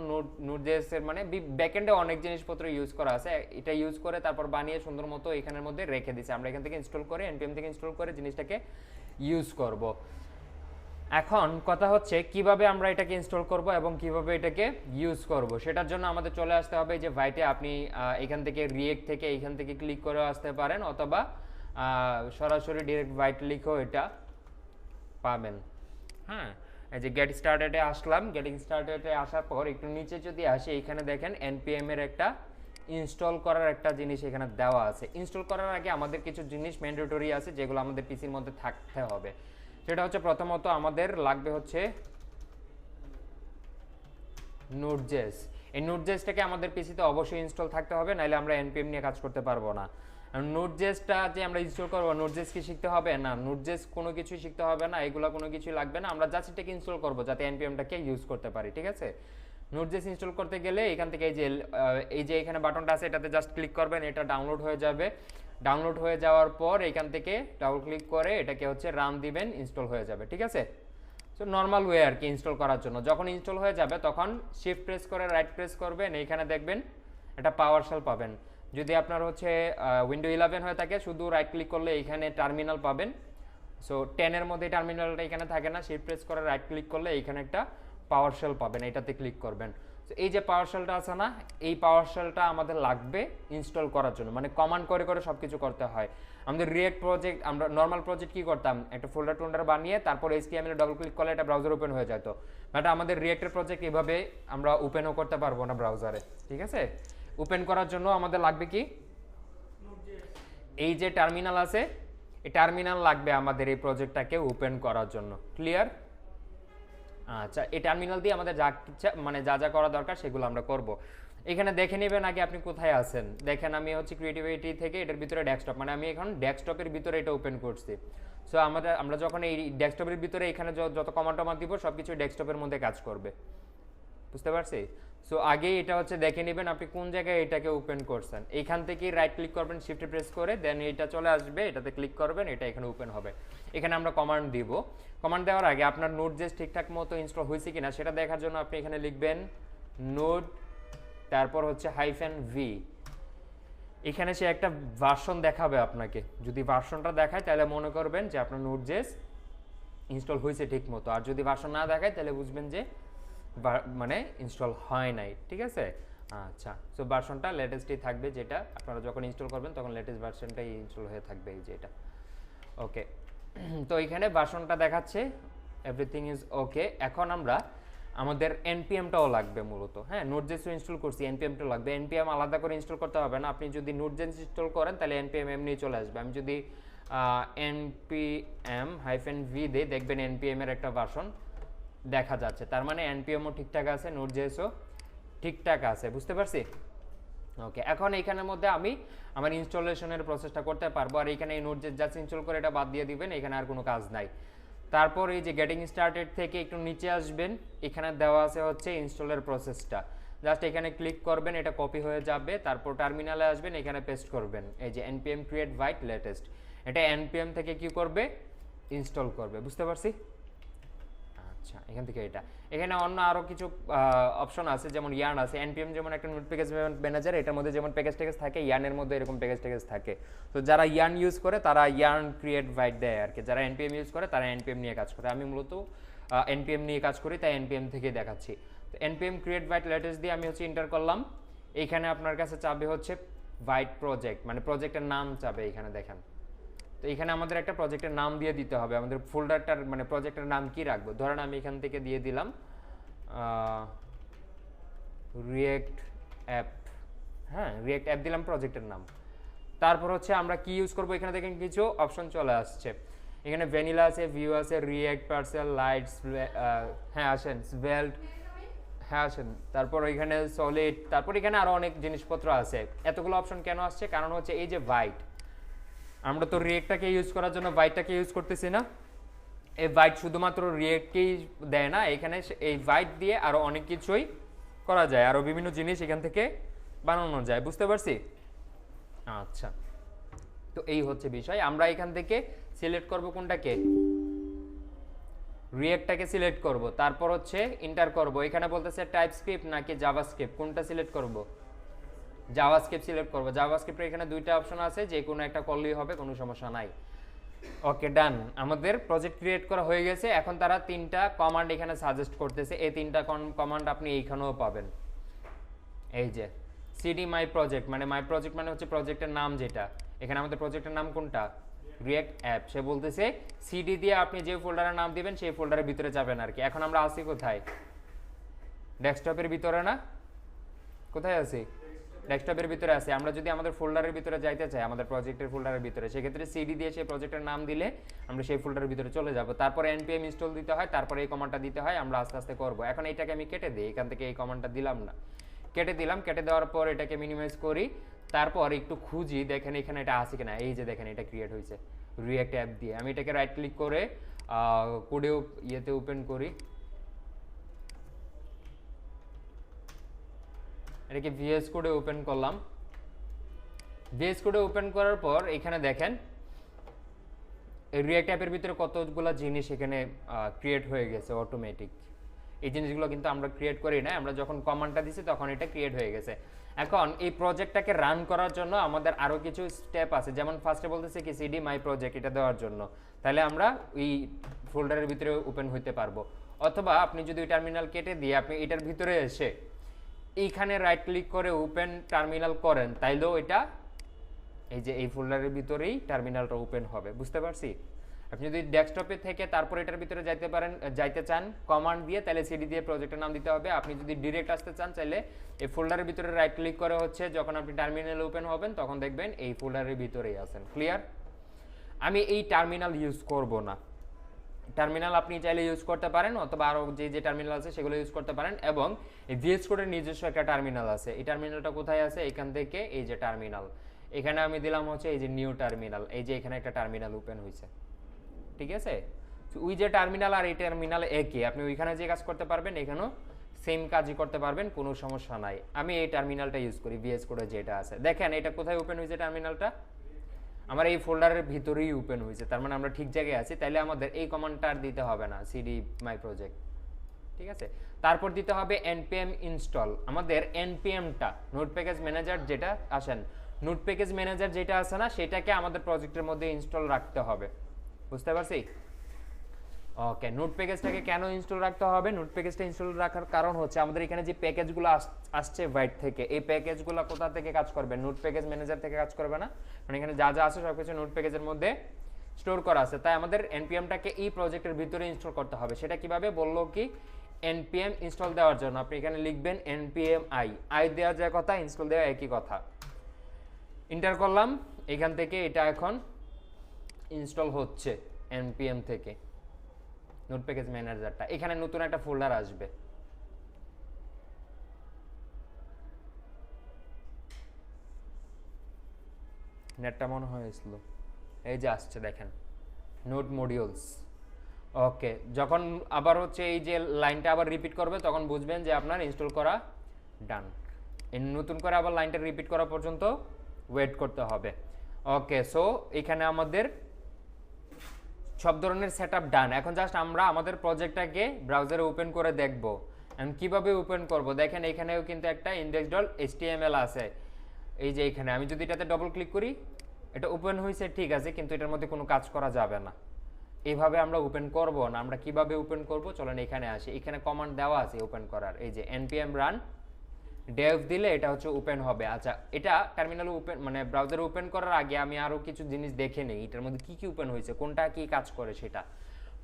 নোটজেস এর মানে ব্যাকএন্ডে অনেক জিনিসপত্র ইউজ করা আছে। এটা ইউজ করে তারপর বানিয়ে সুন্দর মতো এখানের মধ্যে রেখে দিছে। আমরা এখান থেকে ইনস্টল করে এনপিএম থেকে ইনস্টল করে জিনিসটাকে ইউজ করব। এখন কথা হচ্ছে কিভাবে আমরা এটাকে ইনস্টল করব এবং কিভাবে এটাকে ইউজ করব, সেটার জন্য আমাদের চলে আসতে হবে যে ভাইটে আপনি এখান থেকে রিয়েক্ট থেকে এখান থেকে ক্লিক করে আসতে পারেন, অথবা সরাসরি ডিরেক্ট ভাইট লিখেও এটা পাবেন। হ্যাঁ, এই যে গেট স্টার্টেডে আসলাম। গেটিং স্টার্টেডে আসার পর একটু নিচে যদি আসি, এখানে দেখেন এনপিএম এর একটা ইনস্টল করার একটা জিনিস এখানে দেওয়া আছে। ইনস্টল করার আগে আমাদের কিছু জিনিস ম্যান্ডেটরি আছে যেগুলো আমাদের পিসির মধ্যে থাকতে হবে। সেটা হচ্ছে প্রথমত আমাদের লাগবে হচ্ছে নোটজেস। এই নোটজেসটাকে আমাদের পিসিতে অবশ্যই ইনস্টল থাকতে হবে, নাহলে আমরা এনপিএম নিয়ে কাজ করতে পারবো না। নোটজেসটা যে আমরা ইনস্টল করবো, নোটজেস কি শিখতে হবে? না, নোটজেস কোনো কিছুই শিখতে হবে না, এগুলো কোনো কিছুই লাগবে না। আমরা জাস্ট এটাকে ইনস্টল করবো যাতে এনপিএমটাকে ইউজ করতে পারি, ঠিক আছে? নোটজেস ইনস্টল করতে গেলে এখান থেকে এই যে এখানে বাটনটা আছে, এটাতে জাস্ট ক্লিক করবেন, এটা ডাউনলোড হয়ে যাবে। ডাউনলোড হয়ে যাওয়ার পর এখান থেকে ডাবল ক্লিক করে এটাকে হচ্ছে রান দিবেন, ইনস্টল হয়ে যাবে, ঠিক আছে? সো নর্মাল ওয়ে আর কি ইনস্টল করার জন্য। যখন ইনস্টল হয়ে যাবে তখন শিফট প্রেস করে রাইট প্রেস করবেন, এইখানে দেখবেন এটা পাওয়ার শেল পাবেন। যদি আপনার হচ্ছে উইন্ডো 11 হয়ে থাকে, শুধু রাইট ক্লিক করলে এইখানে টার্মিনাল পাবেন। সো 10 এর মধ্যে টার্মিনালটা এখানে থাকে না, শিফট প্রেস করে রাইট ক্লিক করলে এইখানে একটা পাওয়ার শেল পাবেন, এটাতে ক্লিক করবেন। তো এই যে পাওয়ার শেলটা আছে না, এই পাওয়ার শেলটা আমাদের লাগবে ইনস্টল করার জন্য, মানে কমান্ড করে করে সব কিছু করতে হয়। আমাদের রিয়েক্ট প্রজেক্ট, আমরা নর্মাল প্রজেক্ট কি করতাম, একটা ফোল্ডার টোল্ডার বানিয়ে তারপর এইচটিএমএল ডাবল ক্লিক করলে এটা ব্রাউজার ওপেন হয়ে যেত। বাট আমাদের রিয়েক্টের প্রজেক্ট এভাবে আমরা ওপেনও করতে পারবো না ব্রাউজারে, ঠিক আছে? ওপেন করার জন্য আমাদের লাগবে কি, এই যে টার্মিনাল আছে, এই টার্মিনাল লাগবে আমাদের এই প্রজেক্টটাকে ওপেন করার জন্য। ক্লিয়ার? আচ্ছা, এই টার্মিনাল দিয়ে আমাদের যা মানে যা যা করা দরকার সেগুলো আমরা করব। এখানে দেখে নেবেন আগে আপনি কোথায় আছেন। দেখেন আমি হচ্ছে ক্রিয়েটিভিটি থেকে এটার ভিতরে ডেস্কটপ, মানে আমি এখন ডেস্কটপের ভিতরে এটা ওপেন করছি। সো আমরা যখন এই ডেস্কটপের ভিতরে এখানে যত কমান্ড টমান্ড দিব সব কিছু ডেস্কটপের মধ্যে কাজ করবে, বুঝতে পারছি? সো আগে এটা হচ্ছে দেখে নেবেন আপনি কোন জায়গায় এটাকে ওপেন করছেন। এইখান থেকে রাইট ক্লিক করবেন শিফট প্রেস করে, দেন এটা চলে আসবে, এটাতে ক্লিক করবেন, এটা এখানে ওপেন হবে। এখানে আমরা কমান্ড দিব। কমান্ড দেওয়ার আগে আপনার নোটজেস ঠিকঠাক মতো ইনস্টল হয়েছে কিনা সেটা দেখার জন্য আপনি এখানে লিখবেন নোট, তারপর হচ্ছে -v। এখানে সে একটা ভার্সন দেখাবে আপনাকে। যদি ভার্সনটা দেখায় তাহলে মনে করবেন যে আপনার নোটজেস ইনস্টল হয়েছে ঠিক মতো, আর যদি ভার্সন না দেখায় তাহলে বুঝবেন যে মানে ইনস্টল হয় নাই, ঠিক আছে? আচ্ছা, সো ভার্সনটা লেটেস্টই থাকবে, যেটা আপনারা যখন ইনস্টল করবেন তখন লেটেস্ট ভার্সনটাই ইনস্টল হয়ে থাকবে, এই যে এটা। ওকে, তো এখানে ভার্সনটা দেখাচ্ছে, এভরিথিং ইজ ওকে। এখন আমরা আমাদের এনপিএমটাও লাগবে মূলত। হ্যাঁ, নোটজেস ইনস্টল করছি, এনপিএমটাও লাগবে। এনপিএম আলাদা করে ইনস্টল করতে হবে না, আপনি যদি নোটজেস ইনস্টল করেন তাহলে এনপিএম এমনি চলে আসবে। আমি যদি npm-v দিই, দেখবেন এনপিএম এর একটা ভার্সন দেখা যাচ্ছে, তার মানে এনপিএমও ঠিকঠাক আছে, নোটজেসও ঠিকঠাক আছে, বুঝতে পারছি? ওকে, এখন এইখানের মধ্যে আমি আমার ইনস্টলেশনের প্রসেসটা করতে পারবো। আর এইখানে এই নোটজেস জাস্ট ইনস্টল করে এটা বাদ দিয়ে দিবেন, এখানে আর কোনো কাজ নাই। তারপর এই যে গেটিং স্টার্টেড থেকে একটু নিচে আসবেন, এখানে দেওয়া আছে হচ্ছে ইনস্টলের প্রসেসটা। জাস্ট এখানে ক্লিক করবেন, এটা কপি হয়ে যাবে, তারপর টার্মিনালে আসবেন, এখানে পেস্ট করবেন এই যে npm create byte latest। এটা npm থেকে কি করবে, ইনস্টল করবে, বুঝতে পারছি? আচ্ছা, এখান থেকে এটা, এখানে অন্য আরো কিছু অপশন আছে, যেমন ইয়ার্ন আছে। npm যেমন একটা নোট প্যাকেজ ম্যানেজার, এটার মধ্যে যেমন প্যাকেজ ট্যাকেজ থাকে, ইয়ার্নের মধ্যে এরকম প্যাকেজ ট্যাকেজ থাকে। তো যারা ইয়ার্ন ইউজ করে তারা ইয়ার্ন ক্রিয়েট বাইট দেয় আর কি, যারা npm ইউজ করে তারা npm নিয়ে কাজ করে। আমি মূলত npm নিয়ে কাজ করি, তাই npm থেকে দেখাচ্ছি। তো npm create byte latest দিয়ে আমি হচ্ছে এন্টার করলাম। এইখানে আপনার কাছে চাবে হচ্ছে বাইট প্রজেক্ট, মানে প্রজেক্টের নাম চাবে, এখানে দেখেন। তো এখানে আমাদের একটা প্রজেক্টের নাম দিয়ে দিতে হবে। আমাদের ফোল্ডারটার মানে প্রজেক্টের নাম কি রাখবো, ধরেন আমি এখান থেকে দিয়ে দিলাম রিয়েক্ট অ্যাপ। হ্যাঁ, রিয়েক্ট অ্যাপ দিলাম প্রজেক্টের নাম। তারপর হচ্ছে আমরা কি ইউজ করবো, এখানে দেখেন কিছু অপশন চলে আসছে। এখানে ভ্যানিলা আছে, ভিউ আছে, রিঅ্যাক্ট, পার্সেল, লাইটস, হ্যাঁ আসেন, svelte, হ্যাঁ আসেন, তারপর এখানে সলিড, তারপর এখানে আরো অনেক জিনিসপত্র আছে। এতগুলো অপশন কেন আসছে? কারণ হচ্ছে এই যে হোয়াইট, আমরা তো রিঅ্যাক্টটাকে ইউজ করার জন্য হোয়াইটটাকে ইউজ করতেছি না। এই হোয়াইট শুধুমাত্র রিঅ্যাক্টকেই দেয় না, এখানে এই হোয়াইট দিয়ে আরো অনেক কিছুই করা যায়, আরো বিভিন্ন জিনিস এখান থেকে বানানো যায়। বুঝতে পারছি? আচ্ছা, তো এই হচ্ছে বিষয়। আমরা এখান থেকে সিলেক্ট করব কোনটাকে, রিঅ্যাক্টটাকে সিলেক্ট করব, তারপর হচ্ছে এন্টার করব। এখানে বলতেছে টাইপস্ক্রিপ্ট নাকি জাভাস্ক্রিপ্ট, কোনটা সিলেক্ট করব? জাভাস্ক্রিপ্ট সিলেক্ট করব। জাভাস্ক্রিপ্টের এখানে দুইটা অপশন আছে, যে কোনো একটা করলেই হবে, কোনো সমস্যা নাই। ওকে, ডান। আমাদের প্রজেক্ট ক্রিয়েট করা হয়ে গেছে। এখন তারা তিনটা কমান্ড এখানে সাজেস্ট করতেছে, এই তিনটা কমান্ড আপনি এইখানেও পাবেন। এই যে সিডি মাই প্রজেক্ট, মানে মাই প্রজেক্ট মানে হচ্ছে প্রজেক্টের নাম যেটা। এখানে আমাদের প্রজেক্টের নাম কোনটা? React app. সে বলতেছে সিডি দিয়ে আপনি যে ফোল্ডারের নাম দিবেন সেই ফোল্ডারের ভিতরে যাবেন আর কি। এখন আমরা আছি কোথায়? ডেস্কটপের ভিতরে না? কোথায় আছি? ডেস্কটপের ভিতরে আছে। আমরা যদি আমাদের ফোল্ডারের ভিতরে যাইতে চাই, আমাদের প্রজেক্টের ফোল্ডারের ভিতরে, সেক্ষেত্রে সিডি দিয়ে সেই প্রজেক্টের নাম দিলে আমরা সেই ফোল্ডারের ভিতরে চলে যাব। তারপরে npm ইনস্টল দিতে হয়, তারপরে এই কমান্ডটা দিতে হয়, আমরা আস্তে আস্তে করব। এখন এইটাকে আমি কেটে দিই, এখান থেকে এই কমান্ডটা দিলাম না, কেটে দিলাম। কেটে দেওয়ার পর এটাকে মিনিমাইজ করি, তারপর একটু খুঁজি, দেখেন এখানে এটা আছে কিনা। এই যে দেখেন এটা ক্রিয়েট হয়েছে রিঅ্যাক্ট অ্যাপ দিয়ে। আমি এটাকে রাইট ক্লিক করে কোডে ইয়েতে ওপেন করি, এটাকে ভিএস কোডে ওপেন করলাম। ভিএস কোডে ওপেন করার পর এখানে দেখেন এই রিঅ্যাক্ট অ্যাপের ভিতরে কতগুলো জিনিস এখানে ক্রিয়েট হয়ে গেছে অটোমেটিক। এই জিনিসগুলো কিন্তু আমরা ক্রিয়েট করি না, আমরা যখন কমান্ডটা দিছি তখন এটা ক্রিয়েট হয়ে গেছে। এখন এই প্রজেক্টটাকে রান করার জন্য আমাদের আরো কিছু স্টেপ আছে। যেমন ফার্স্টে বলতেছে কি সিডি মাই প্রজেক্ট, এটা দেওয়ার জন্য, তাহলে আমরা এই ফোল্ডারের ভিতরে ওপেন হইতে পারবো। অথবা আপনি যদি টার্মিনাল কেটে দিয়ে আপনি এটার ভিতরে এসে এইখানে রাইট ক্লিক করে ওপেন টার্মিনাল করেন, তাইলেও এটা এই যে এই ফোল্ডারের ভিতরেই টার্মিনালটা ওপেন হবে। বুঝতে পারছি? আপনি যদি ডেস্কটপে থেকে তারপর এটার ভিতরে যাইতে চান কমান্ড দিয়ে, তাহলে সিডি দিয়ে প্রজেক্টের নাম দিতে হবে। আপনি যদি ডিরেক্ট আসতে চান, চাইলে এই ফোল্ডারের ভিতরে রাইট ক্লিক করে হচ্ছে যখন আপনি টার্মিনাল ওপেন হবেন তখন দেখবেন এই ফোল্ডারের ভিতরেই আছেন। ক্লিয়ার? আমি এই টার্মিনাল ইউজ করব না। টার্মিনাল আপনি চাইলে ইউজ করতে পারেন, অথবা আরও যে টার্মিনাল আছে সেগুলো ইউজ করতে পারেন। এবং এই ভিএস কোডের নিজস্ব একটা টার্মিনাল আছে। এই টার্মিনালটা কোথায় আছে? এখান থেকে এই যে টার্মিনাল, এখানে আমি দিলাম হচ্ছে এই যে নিউ টার্মিনাল। এই যে এখানে একটা টার্মিনাল ওপেন হয়েছে, ঠিক আছে? ওই যে টার্মিনাল আর এই টার্মিনাল একই, আপনি ওইখানে যে কাজ করতে পারবেন এখানেও সেম কাজই করতে পারবেন, কোনো সমস্যা নাই। আমি এই টার্মিনালটা ইউজ করি, ভিএস কোডে যেটা আছে। দেখেন এটা কোথায় ওপেন হয়েছে টার্মিনালটা? আমার এই ফোল্ডারের ভিতরেই ওপেন হয়েছে, তার মানে আমরা ঠিক জায়গায় আছি। তাইলে আমাদের এই কমান্ডটা আর দিতে হবে না, সিডি মাই প্রজেক্ট, ঠিক আছে? তারপর দিতে হবে npm ইনস্টল। আমাদের npmটা নোট প্যাকেজ ম্যানেজার যেটা আসেন, নোট প্যাকেজ ম্যানেজার যেটা আছে না, সেটাকে আমাদের প্রজেক্টের মধ্যে ইনস্টল রাখতে হবে। বুঝতে পারছি? ওকে, নোট প্যাকেজটাকে কেন ইনস্টল রাখতে হবে? নোট প্যাকেজটা ইনস্টল রাখার কারণ হচ্ছে আমাদের এখানে যে প্যাকেজগুলো আসছে হোয়াইট থেকে, এই প্যাকেজগুলো কোথা থেকে কাজ করবে? নোট প্যাকেজ ম্যানেজার থেকে কাজ করবে না, মানে এখানে যা যা আছে সব কিছু নোট প্যাকেজের মধ্যে স্টোর করা আছে। তাই আমাদের npmটাকে এই প্রজেক্টের ভিতরে ইনস্টল করতে হবে। সেটা কিভাবে? বললো কি npm ইনস্টল দেওয়ার জন্য আপনি এখানে লিখবেন npm i দেওয়া যায় কথা, ইনস্টল দেওয়া একই কথা। এন্টার করলাম, এখান থেকে এটা এখন ইনস্টল হচ্ছে npm থেকে নোট প্যাকেজ ম্যানেজারটা। এখানে নতুন একটা ফোল্ডার আসবে, নেটটা মনে হয়েছিল, এই যে আসছে দেখেন নোট মডিউলস। ওকে, যখন আবার হচ্ছে এই যে লাইনটা আবার রিপিট করবে তখন বুঝবেন যে আপনার ইনস্টল করা ডান। নতুন করে আবার লাইনটা রিপিট করা পর্যন্ত ওয়েট করতে হবে। ওকে, সো এখানে আমাদের সব ধরনের সেটআপ ডান। এখন জাস্ট আমরা আমাদের প্রজেক্টটাকে ব্রাউজারে ওপেন করে দেখব। কিভাবে ওপেন করব? দেখেন এখানেও কিন্তু একটা index.html আছে। এই যে এখানে আমি যদি এটাতে ডবল ক্লিক করি, এটা ওপেন হয়েছে, ঠিক আছে, কিন্তু এটার মধ্যে কোনো কাজ করা যাবে না। এইভাবে আমরা ওপেন করব না। আমরা কিভাবে ওপেন করব? চলেন এখানে আসি। এখানে কমান্ড দেওয়া আছে ওপেন করার, এই যে npm run dev দিলে এটা হচ্ছে ওপেন হবে। আচ্ছা, এটা টার্মিনালে ওপেন মানে ব্রাউজারে ওপেন করার আগে আমি আরো কিছু জিনিস দেখে নেই এটার মধ্যে কি কি ওপেন হয়েছে, কোনটা কি কাজ করে সেটা।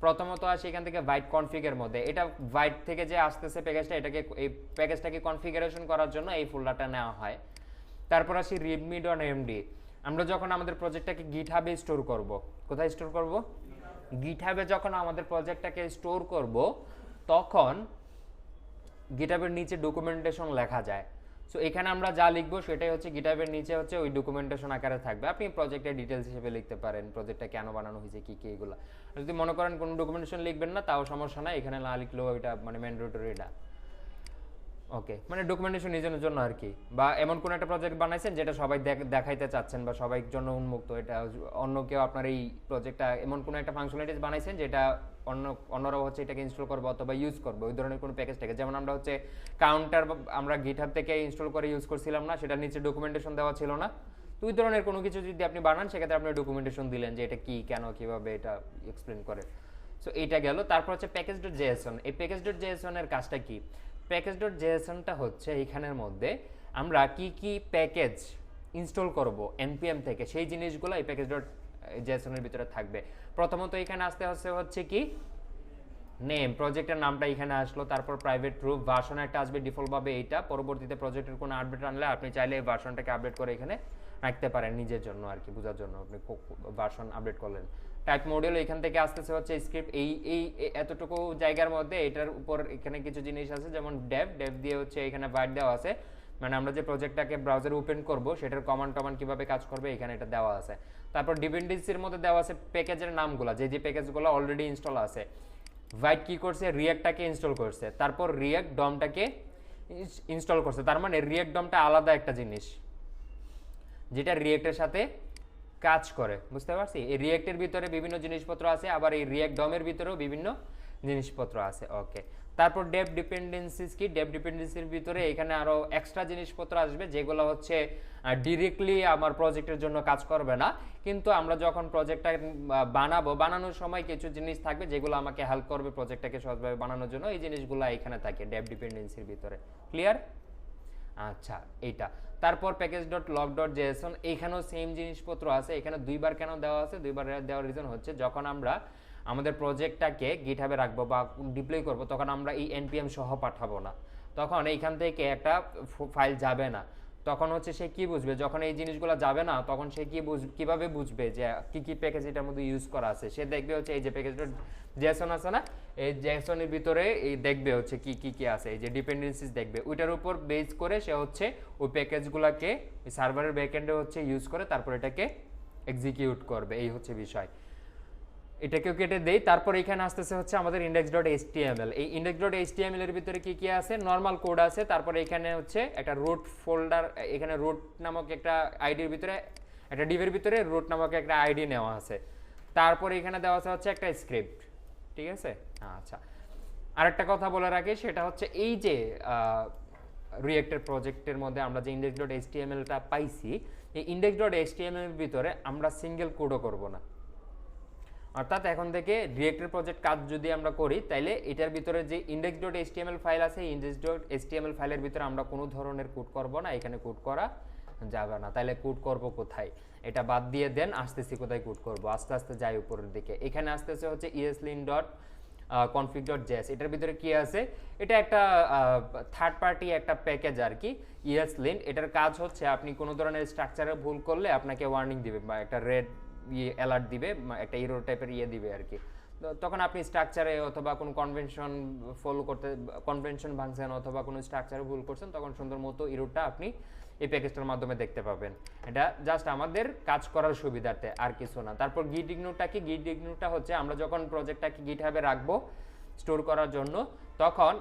প্রথমত আসে এখান থেকে ভাইট কনফিগের মধ্যে, এটা ভাইট থেকে যে আসতেছে প্যাকেজটা, এটাকে এই প্যাকেজটাকে কনফিগারেশন করার জন্য এই ফোল্ডারটা নেওয়া হয়। তারপর আসি readme.md। আমরা যখন আমাদের প্রজেক্টটাকে গিটহাবে স্টোর করব, কোথায় স্টোর করব? গিটহাবে যখন আমাদের প্রজেক্টটাকে স্টোর করব তখন গিটহাবের নিচে ডকুমেন্টেশন লেখা যায়। সো এখানে আমরা যা লিখবো সেটাই হচ্ছে গিটহাবের নিচে হচ্ছে ওই ডকুমেন্টেশন আকারে থাকবে। আপনি প্রজেক্টের ডিটেলস হিসেবে লিখতে পারেন, প্রজেক্টটা কেন বানানো হয়েছে, কি কি এগুলো। যদি মনে করেন কোনো ডকুমেন্টেশন লিখবেন না তাও সমস্যা নাই, এখানে না লিখলেও এটা মানে ম্যান্ডেটরি এটা। ওকে, মানে ডকুমেন্টেশন নিজের জন্য আর কি, বা এমন কোন একটা প্রজেক্ট বানাইছেন যেটা সবাই দেখাইতে চাচ্ছেন বা সবাই জন্য উন্মুক্ত, এটা অন্য কেউ আপনার এই প্রজেক্টটা এমন কোন একটা ফাংশনালিটিস বানাইছেন যেটা অন্যরাও হচ্ছে এটাকে ইনস্টল করবে অথবা ইউজ করবে ওই ধরনের কোনো প্যাকেজটাকে। যেমন আমরা হচ্ছে কাউন্টার আমরা গিটহাব থেকে ইনস্টল করে ইউজ করছিলাম না, সেটা নিচে ডকুমেন্টেশন দেওয়া ছিল না। তো ওই ধরনের কোনো কিছু যদি আপনি বানান সেক্ষেত্রে আপনি ডকুমেন্টেশন দিলেন যে এটা কি, কেন, কিভাবে এটা এক্সপ্লেন করে। সো এইটা গেল। তারপর হচ্ছে প্যাকেজ.json। এই প্যাকেজ.json এর কাজটা কি? প্যাকেজ.jsonটা হচ্ছে এইখানের মধ্যে আমরা কি কি প্যাকেজ ইনস্টল করব npm থেকে সেই জিনিসগুলো এই প্যাকেজ.json এর ভিতরে থাকবে। প্রথমত এখানে আসতে হচ্ছে কি নেম, প্রজেক্টের নামটা এখানে আসলো, তারপর প্রাইভেট প্রুফ, ভার্সন একটা আসবে ডিফল্ট ভাবে এইটা। পরবর্তীতে প্রজেক্টের কোনো আপডেট আনলে আপনি চাইলে এই ভার্সনটাকে আপডেট করে এখানে রাখতে পারেন নিজের জন্য আর কি, বোঝার জন্য আপনি ভার্সন আপডেট করলেন। টাইপ মডিউল এখান থেকে আসতেছে হচ্ছে স্ক্রিপ্ট, এই এতটুকু জায়গার মধ্যে এটার উপর এখানে কিছু জিনিস আছে যেমন ডেভ দিয়ে হচ্ছে এখানে বাইট দেওয়া আছে, মানে আমরা যে প্রজেক্টটাকে ব্রাউজারে ওপেন করব সেটার কমান্ড টমান্ড কিভাবে কাজ করবে এখানে এটা দেওয়া আছে। তারপর ডিপেন্ডেন্সির মধ্যে দেওয়া আছে প্যাকেজের নামগুলো, যে প্যাকেজগুলো অলরেডি ইনস্টল আছে। ভাইট কি করছে, রিয়াক্টটাকে ইনস্টল করছে, তারপর রিয়াক্ট ডমটাকে ইনস্টল করছে। তার মানে রিয়াক্ট ডমটা আলাদা একটা জিনিস যেটা রিয়াক্টের সাথে কাজ করে, বুঝতে পারছি? এই রিয়াক্টের ভিতরে বিভিন্ন জিনিসপত্র আছে, আবার এই রিয়াক্ট ডমের ভিতরেও বিভিন্ন জিনিসপত্র আছে। ওকে, তারপর ডেভ ডিপেন্ডেন্সিস কি? ডেভ ডিপেন্ডেন্সির ভিতরে এখানে আরো এক্সট্রা জিনিসপত্র আসবে যেগুলো হচ্ছে ডিরেক্টলি আমার প্রজেক্টের জন্য কাজ করবে না, কিন্তু আমরা যখন প্রজেক্টটা বানানোর সময় কিছু জিনিস থাকবে যেগুলো আমাকে হেল্প করবে প্রজেক্টটাকে সহজভাবে বানানোর জন্য, এই জিনিসগুলো এখানে থাকে ডেভ ডিপেন্ডেন্সির ভিতরে। ক্লিয়ার? আচ্ছা, এইটা। তারপর প্যাকেজ.log.json, এইখানেও সেম জিনিসপত্র আছে। এখানে দুইবার কেন দেওয়া আছে? দুইবার দেওয়ার রিজন হচ্ছে যখন আমরা আমাদের প্রজেক্টটাকে গিটহাবে রাখবো বা ডিপ্লয় করব তখন আমরা এই npm সহ পাঠাবো না, তখন এইখান থেকে একটা ফাইল যাবে না। তখন হচ্ছে সে কি বুঝবে যখন এই জিনিসগুলো যাবে না, তখন সে কিভাবে বুঝবে যে কি কি প্যাকেজ এটার মধ্যে ইউজ করা আছে? সে দেখবে হচ্ছে এই যে প্যাকেজ.json আছে না, এই json এর ভিতরে এই দেখবে হচ্ছে কি কি কি আছে, এই যে ডিপেন্ডেন্সিস দেখবে, ওইটার উপর বেস করে সে হচ্ছে ওই প্যাকেজগুলোকে সার্ভারের ব্যাকএন্ডে হচ্ছে ইউজ করে তারপর এটাকে এক্সিকিউট করবে। এই হচ্ছে বিষয়। এটাকেও কেটে দেই। তারপর এখানে আসতেছে হচ্ছে আমাদের index.html। এই index.html এর ভিতরে কি কি আছে? নরমাল কোড আছে, তারপরে এখানে হচ্ছে একটা রুট ফোল্ডার, এখানে রুট নামক একটা আইডির ভিতরে একটা ডিভের ভিতরে রুট নামক একটা আইডি নেওয়া আছে। তারপরে এখানে দেওয়া আছে হচ্ছে একটা স্ক্রিপ্ট, ঠিক আছে? আচ্ছা, আরেকটা কথা বলে রাখি, সেটা হচ্ছে এই যে রিয়েক্টের প্রজেক্টের মধ্যে আমরা যে index.htmlটা পাইছি, এই index.html এর ভিতরে আমরা সিঙ্গেল কোডও করব না। অর্থাৎ এখন থেকে রিয়েক্টের প্রজেক্ট কাজ যদি আমরা করি তাইলে এটার ভিতরে যে index.html ফাইল আছে, index.html ফাইলের ভিতরে আমরা কোনো ধরনের কোড করব না, এখানে কোড করা যাবে না। তাইলে কোড করব কোথায়? এটা বাদ দিয়ে দেন, আসতেছি কোথায় কোড করব, আস্তে আস্তে যাই উপরের দিকে। এখানে আসতেছে হচ্ছে eslint.config.js। এটার ভিতরে কি আছে? এটা একটা থার্ড পার্টি একটা প্যাকেজ আর কি, eslint। এটার কাজ হচ্ছে আপনি কোনো ধরনের স্ট্রাকচারে ভুল করলে আপনাকে ওয়ার্নিং দিবে বা একটা রেড অ্যালার্ট দিবে, একটা এরর টাইপের দিবে আর কি। তখন আপনি স্ট্রাকচারে অথবা কোনো কনভেনশন ফলো করতে, কনভেনশন ভাঙছেন অথবা কোনো স্ট্রাকচারে ভুল করছেন, তখন সুন্দর মতো এররটা আপনি এই প্যাকেজটার মাধ্যমে দেখতে পাবেন। এটা জাস্ট আমাদের কাজ করার সুবিধার্থে, আর কিছু না। তারপর গিট ইগনোরটা কি? গিট ইগনোরটা হচ্ছে আমরা যখন প্রজেক্টটাকে গিটহাবে রাখবো স্টোর করার জন্য, তখন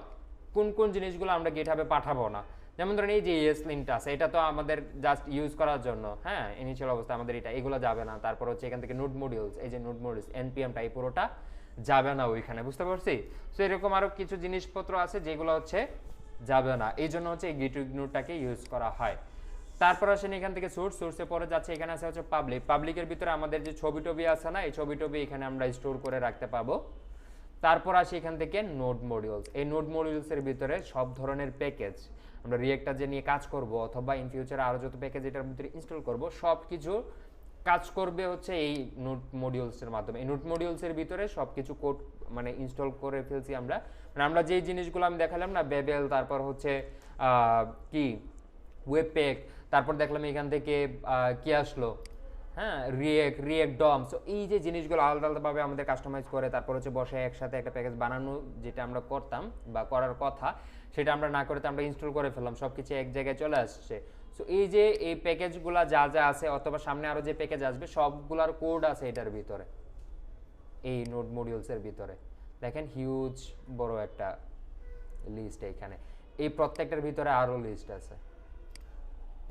কোন কোন জিনিসগুলো আমরা গিটহাবে পাঠাবো না। যেমন ধরেন এই যে ESLint আছে, এটা তো আমাদের জাস্ট ইউজ করার জন্য, হ্যাঁ, ইনিশিয়াল অবস্থা আমাদের এগুলো যাবে না। তারপর হচ্ছে এখান থেকে নোড মডিউলস, এই যে নোড মডিউলস npmটা এই পুরোটা যাবে না ওইখানে, বুঝতে পারছি? সো এরকম আরো কিছু জিনিসপত্র আছে যেগুলো হচ্ছে যাবে না, এই জন্য হচ্ছে এই গিট ইগনোরটাকে ইউজ করা হয়। তারপর আসেন এখান থেকে সোর্সে পরে যাচ্ছে, এখানে আছে হচ্ছে পাবলিকের ভিতরে আমাদের যে ছবি টবি আছে না, এই ছবি টবি এখানে আমরা স্টোর করে রাখতে পাবো। তারপর আসি এখান থেকে নোড মডিউলস। এই নোড মডিউলসের ভিতরে সব ধরনের প্যাকেজ আমরা রিয়েক্টটা যে নিয়ে কাজ করব অথবা ইন ফিউচারে আরো যত প্যাকেজ এটার ভিতরে ইনস্টল করব, সব কিছু কাজ করবে হচ্ছে এই নোড মডিউলসের মাধ্যমে। এই নোড মডিউলসের ভিতরে সব কিছু কোড মানে ইনস্টল করে ফেলছি আমরা। মানে আমরা যেই জিনিসগুলো আমি দেখালাম না, বেবেল, তারপর হচ্ছে কি ওয়েবপ্যাক, তারপর দেখলাম এখান থেকে কি আসলো, হ্যাঁ, রিয়েক্ট ডম। সো এই যে জিনিসগুলো আলাদা আলাদাভাবে আমাদের কাস্টমাইজ করে তারপর হচ্ছে বসে একসাথে একটা প্যাকেজ বানানো, যেটা আমরা করতাম বা করার কথা সেটা আমরা না করে আমরা ইনস্টল করে ফেললাম, সব কিছু এক জায়গায় চলে আসছে। সো এই যে এই প্যাকেজগুলো যা যা আছে অথবা সামনে আরও যে প্যাকেজ আসবে সবগুলার কোড আছে এটার ভিতরে, এই নোড মডিউলসের ভিতরে। দেখেন হিউজ বড় একটা লিস্ট এইখানে, এই প্রত্যেকটার ভিতরে আরও লিস্ট আছে,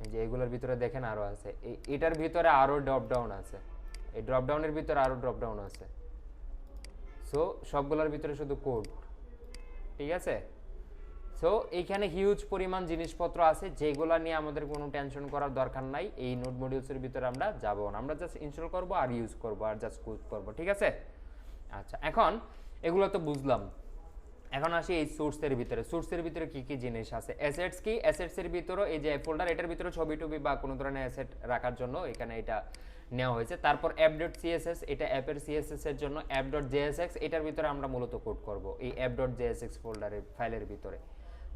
এই যে এগুলোর ভিতরে দেখেন আরও আছে, এটার ভিতরে আরও ড্রপ ডাউন আছে, এই ড্রপ ডাউনের ভিতরে আরও ড্রপ ডাউন আছে। সো সবগুলোর ভিতরে শুধু কোড, ঠিক আছে। সো এইখানে হিউজ পরিমাণ জিনিসপত্র আছে যেগুলো নিয়ে আমাদের কোনো টেনশন করার দরকার নাই। এই নোড মডিউলসের ভিতরে আমরা যাবো না, আমরা জাস্ট ইনস্টল করব আর ইউজ করব আর জাস্ট কোড করব, ঠিক আছে। আচ্ছা, এখন এগুলো তো বুঝলাম, এখন আসি এই সোর্সের ভিতরে। সোর্সের ভিতরে কি কি জিনিস আছে? অ্যাসেটস কি? অ্যাসেটসের ভিতরে এই যে ফোল্ডার, এটার ভিতরে ছবি টবি বা কোনো ধরনের অ্যাসেট রাখার জন্য এখানে এটা নেওয়া হয়েছে। তারপর app.css, এটা অ্যাপের সিএসএস এর জন্য। app.jsx, এটার ভিতরে আমরা মূলত কোড করব এই app.jsx ফোল্ডারের ফাইলের ভিতরে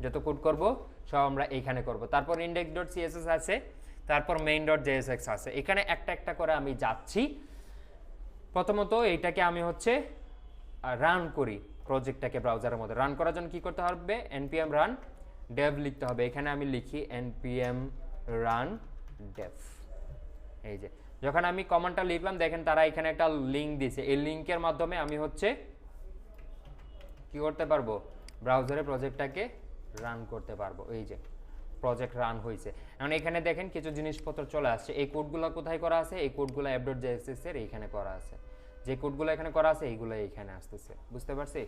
যত কোড করব সব আমরা এইখানে করব। তারপর index.css আছে, তারপর main.jsx আছে। এখানে একটা একটা করে আমি যাচ্ছি। প্রথমত এইটাকে আমি হচ্ছে রান করি, প্রজেক্টটাকে ব্রাউজারের মধ্যে রান করার জন্য কি করতে হবে? npm run dev লিখতে হবে। এখানে আমি লিখি npm run dev। এই যে যখন আমি কমান্ডটা লিখলাম দেখেন তারা এখানে একটা লিংক দিয়েছে, এই লিংকের মাধ্যমে আমি হচ্ছে কি করতে পারবো? ব্রাউজারে প্রজেক্টটাকে রান করতে পারবো। এই যে প্রজেক্ট রান হয়েছে। এখন এখানে দেখেন কিছু জিনিসপত্র চলে আসছে। এই কোডগুলো কোথায় করা আছে? এই কোডগুলো app.jsx এর এইখানে করা আছে। যে কোডগুলো এখানে করা আছে এইগুলো এইখানে আসতেছে, বুঝতে পারছি?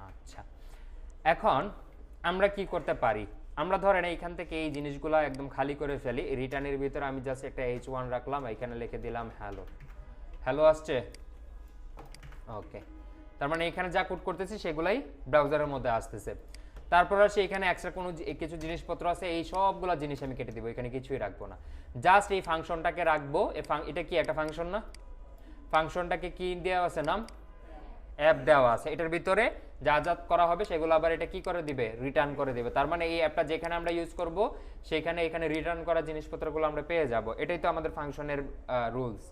আচ্ছা, এখন আমরা কি করতে পারি? আমরা ধরেন এইখান থেকে এই জিনিসগুলো একদম খালি করে ফেলি। রিটার্নের ভিতরে আমি জাস্ট একটা h1 রাখলাম, এখানে লিখে দিলাম হ্যালো। হ্যালো আসছে, ওকে। তার মানে এখানে যা কোড করতেছি সেগুলাই ব্রাউজারের মধ্যে আসতেছে। তারপর আসে এখানে এক্সট্রা কোনো কিছু জিনিসপত্র আছে, এই সবগুলো জিনিস আমি কেটে দিব, এখানে কিছুই রাখবো না। জাস্ট এই ফাংশনটাকে রাখবো। এটা কি একটা ফাংশন না? ফাংশনটাকে কি দেওয়া আছে? নাম অ্যাপ দেওয়া আছে। এটার ভিতরে যা যা করা হবে সেগুলো আবার এটা কি করে দিবে? রিটার্ন করে দিবে। তার মানে এই অ্যাপটা যেখানে আমরা ইউজ করব সেখানে এখানে রিটার্ন করা জিনিসপত্রগুলো আমরা পেয়ে যাব। এটাই তো আমাদের ফাংশনের রুলস,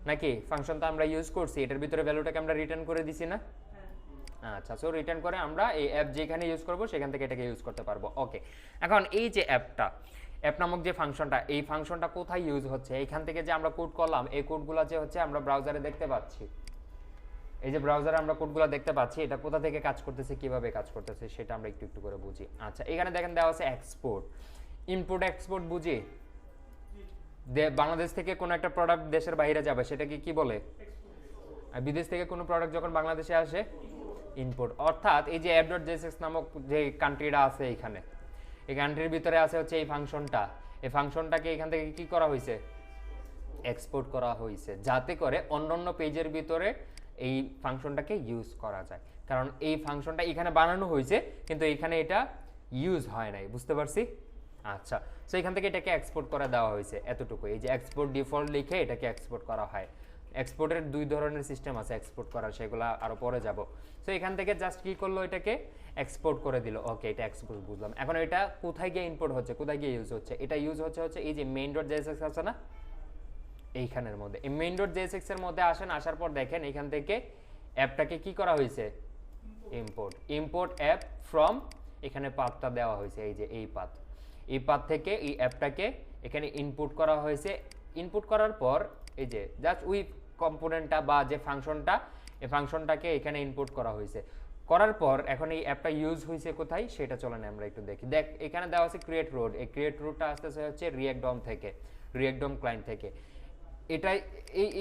নাকি? ফাংশন তো আমরা ইউজ করছি, এটার ভিতরে ভ্যালুটাকে আমরা রিটার্ন করে দিছি না? আচ্ছা, সো রিটার্ন করে আমরা এই অ্যাপ যেখানে ইউজ করব সেখান থেকে এটাকে ইউজ করতে পারবো। ওকে, এখন এই যে অ্যাপ নামক যে ফাংশনটা, এই ফাংশনটা কোথায় ইউজ হচ্ছে? এইখান থেকে যে আমরা কোড করলাম এই কোডগুলো যে হচ্ছে আমরা ব্রাউজারে দেখতে পাচ্ছি, এই যে ব্রাউজারে আমরা কোডগুলো দেখতে পাচ্ছি, এটা কোথা থেকে কাজ করতেছে, কিভাবে কাজ করতেছে সেটা আমরা একটু একটু করে বুঝি। আচ্ছা, এখানে দেখেন দেওয়া আছে এক্সপোর্ট, ইম্পোর্ট এক্সপোর্ট বুঝি। বাংলাদেশ থেকে কোনো একটা প্রোডাক্ট দেশের বাইরে যাবে সেটাকে কি বলে? আর বিদেশ থেকে কোনো প্রোডাক্ট যখন বাংলাদেশে আসে ইম্পোর্ট। অর্থাৎ এই যে app.jsx নামক যে কান্ট্রিটা আছে এইখানে, এই কান্ট্রির ভিতরে আছে হচ্ছে এই ফাংশনটা, এই ফাংশনটাকে এখান থেকে কি করা হয়েছে? এক্সপোর্ট করা হয়েছে, যাতে করে অন্যান্য পেজের ভিতরে এই ফাংশনটাকে ইউজ করা যায়। কারণ এই ফাংশনটা এখানে বানানো হয়েছে কিন্তু এখানে এটা ইউজ হয় নাই, বুঝতে পারছি? আচ্ছা, সো এখান থেকে এটাকে এক্সপোর্ট করে দেওয়া হয়েছে এতটুকু। এই যে এক্সপোর্ট ডিফল্ট লিখে এটাকে এক্সপোর্ট করা হয়। এক্সপোর্টের দুই ধরনের সিস্টেম আছে এক্সপোর্ট করার, সেগুলো আরো পরে যাব। সো এখান থেকে জাস্ট কি করলো? এটাকে এক্সপোর্ট করে দিল। ওকে, এটা এক্সপোর্ট বুঝলাম। এখন এটা কোথায় গিয়ে ইম্পোর্ট হচ্ছে, কোথায় গিয়ে ইউজ হচ্ছে? এটা ইউজ হচ্ছে এই যে main.jsx আছে না, এইখানের মধ্যে। এই main.jsx এর মধ্যে আসেন, আসার পর দেখেন এখান থেকে অ্যাপটাকে কি করা হয়েছে? ইম্পোর্ট অ্যাপ ফ্রম, এখানে পাথটা দেওয়া হয়েছে, এই যে এই পাথ, এই পাথ থেকে এই অ্যাপটাকে এখানে ইনপুট করা হয়েছে। ইনপুট করার পর এই যে জাস্ট ওই কম্পোনেন্টটা বা যে ফাংশনটা, এই ফাংশনটাকে এখানে ইনপুট করা হয়েছে। করার পর এখন এই অ্যাপটা ইউজ হয়েছে কোথায় সেটা চলেন আমরা একটু দেখি। দেখ এখানে দেওয়া আছে ক্রিয়েট রোড, এই ক্রিয়েট রোডটা আসতেছে হচ্ছে রিয়েক্ট ডম থেকে, রিয়েক্ট ডম ক্লায়েন্ট থেকে। এটাই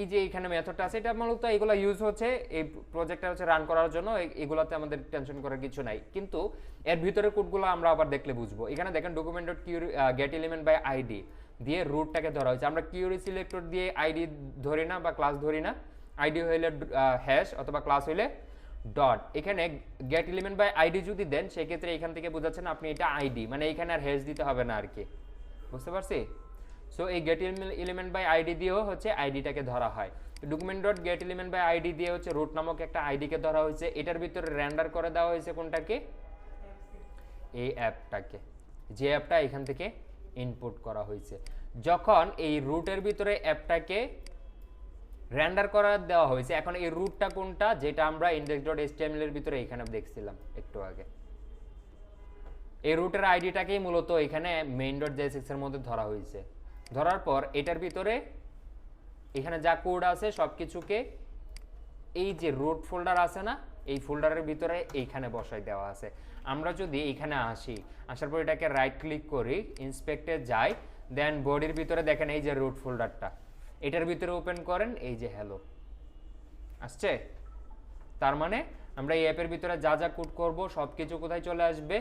এই যে এখানে মেথডটা আছে এটা মূলত এগুলো ইউজ হচ্ছে এই প্রজেক্টটা হচ্ছে রান করার জন্য। এগুলোতে আমাদের টেনশন করার কিছু নাই, কিন্তু এর ভিতরে কোডগুলো আমরা আবার দেখলে বুঝবো। এখানে দেখেন ডকুমেন্ট.get element by id দিয়ে রুটটাকে ধরা হয়েছে। আমরা কিউরি সিলেক্টর দিয়ে আইডি ধরি না বা ক্লাস ধরি না, আইডি হইলে হ্যাশ অথবা ক্লাস হইলে ডট। এখানে গেট এলিমেন্ট বাই আইডি যদি দেন সেক্ষেত্রে এখান থেকে বোঝাচ্ছেন আপনি এটা আইডি, মানে এখানে আর হ্যাশ দিতে হবে না আর কি, বুঝতে পারছি? সো এই গেট এলিমেন্ট বাই আইডি দিয়েও হচ্ছে আইডিটাকে ধরা হয়। ডকুমেন্ট.get element by id দিয়ে হচ্ছে রুট নামক একটা আইডিকে ধরা হয়েছে। এটার ভিতরে রেন্ডার করে দেওয়া হয়েছে কোনটাকে? এই অ্যাপটাকে, যে অ্যাপটা এখান থেকে ইনপুট করা হয়েছে। যখন এই রুটের ভিতরে অ্যাপটাকে রেন্ডার করা দেওয়া হয়েছে, এখন এই রুটটা কোনটা, যেটা আমরা index.html এর ভিতরে এখানে দেখছিলাম একটু আগে, এই রুটের আইডিটাকেই মূলত এখানে main.jsx এর মধ্যে ধরা হয়েছে। ধরার পর এটার ভিতরে এখানে যা কোড আছে সবকিছুকে এই যে রুট ফোল্ডার আছে না, এই ফোল্ডারের ভিতরে এইখানে বসাই দেওয়া আছে। আমরা যদি এখানে আসি, আসার পর এটাকে রাইট ক্লিক করি, ইন্সপেক্টে যাই, দেন বডির ভিতরে দেখেন এই যে রুট ফোল্ডারটা, এটার ভিতরে ওপেন করেন, এই যে হ্যালো আসছে। তার মানে আমরা এই অ্যাপের ভিতরে যা যা কোড করব সবকিছু কোথায় চলে আসবে,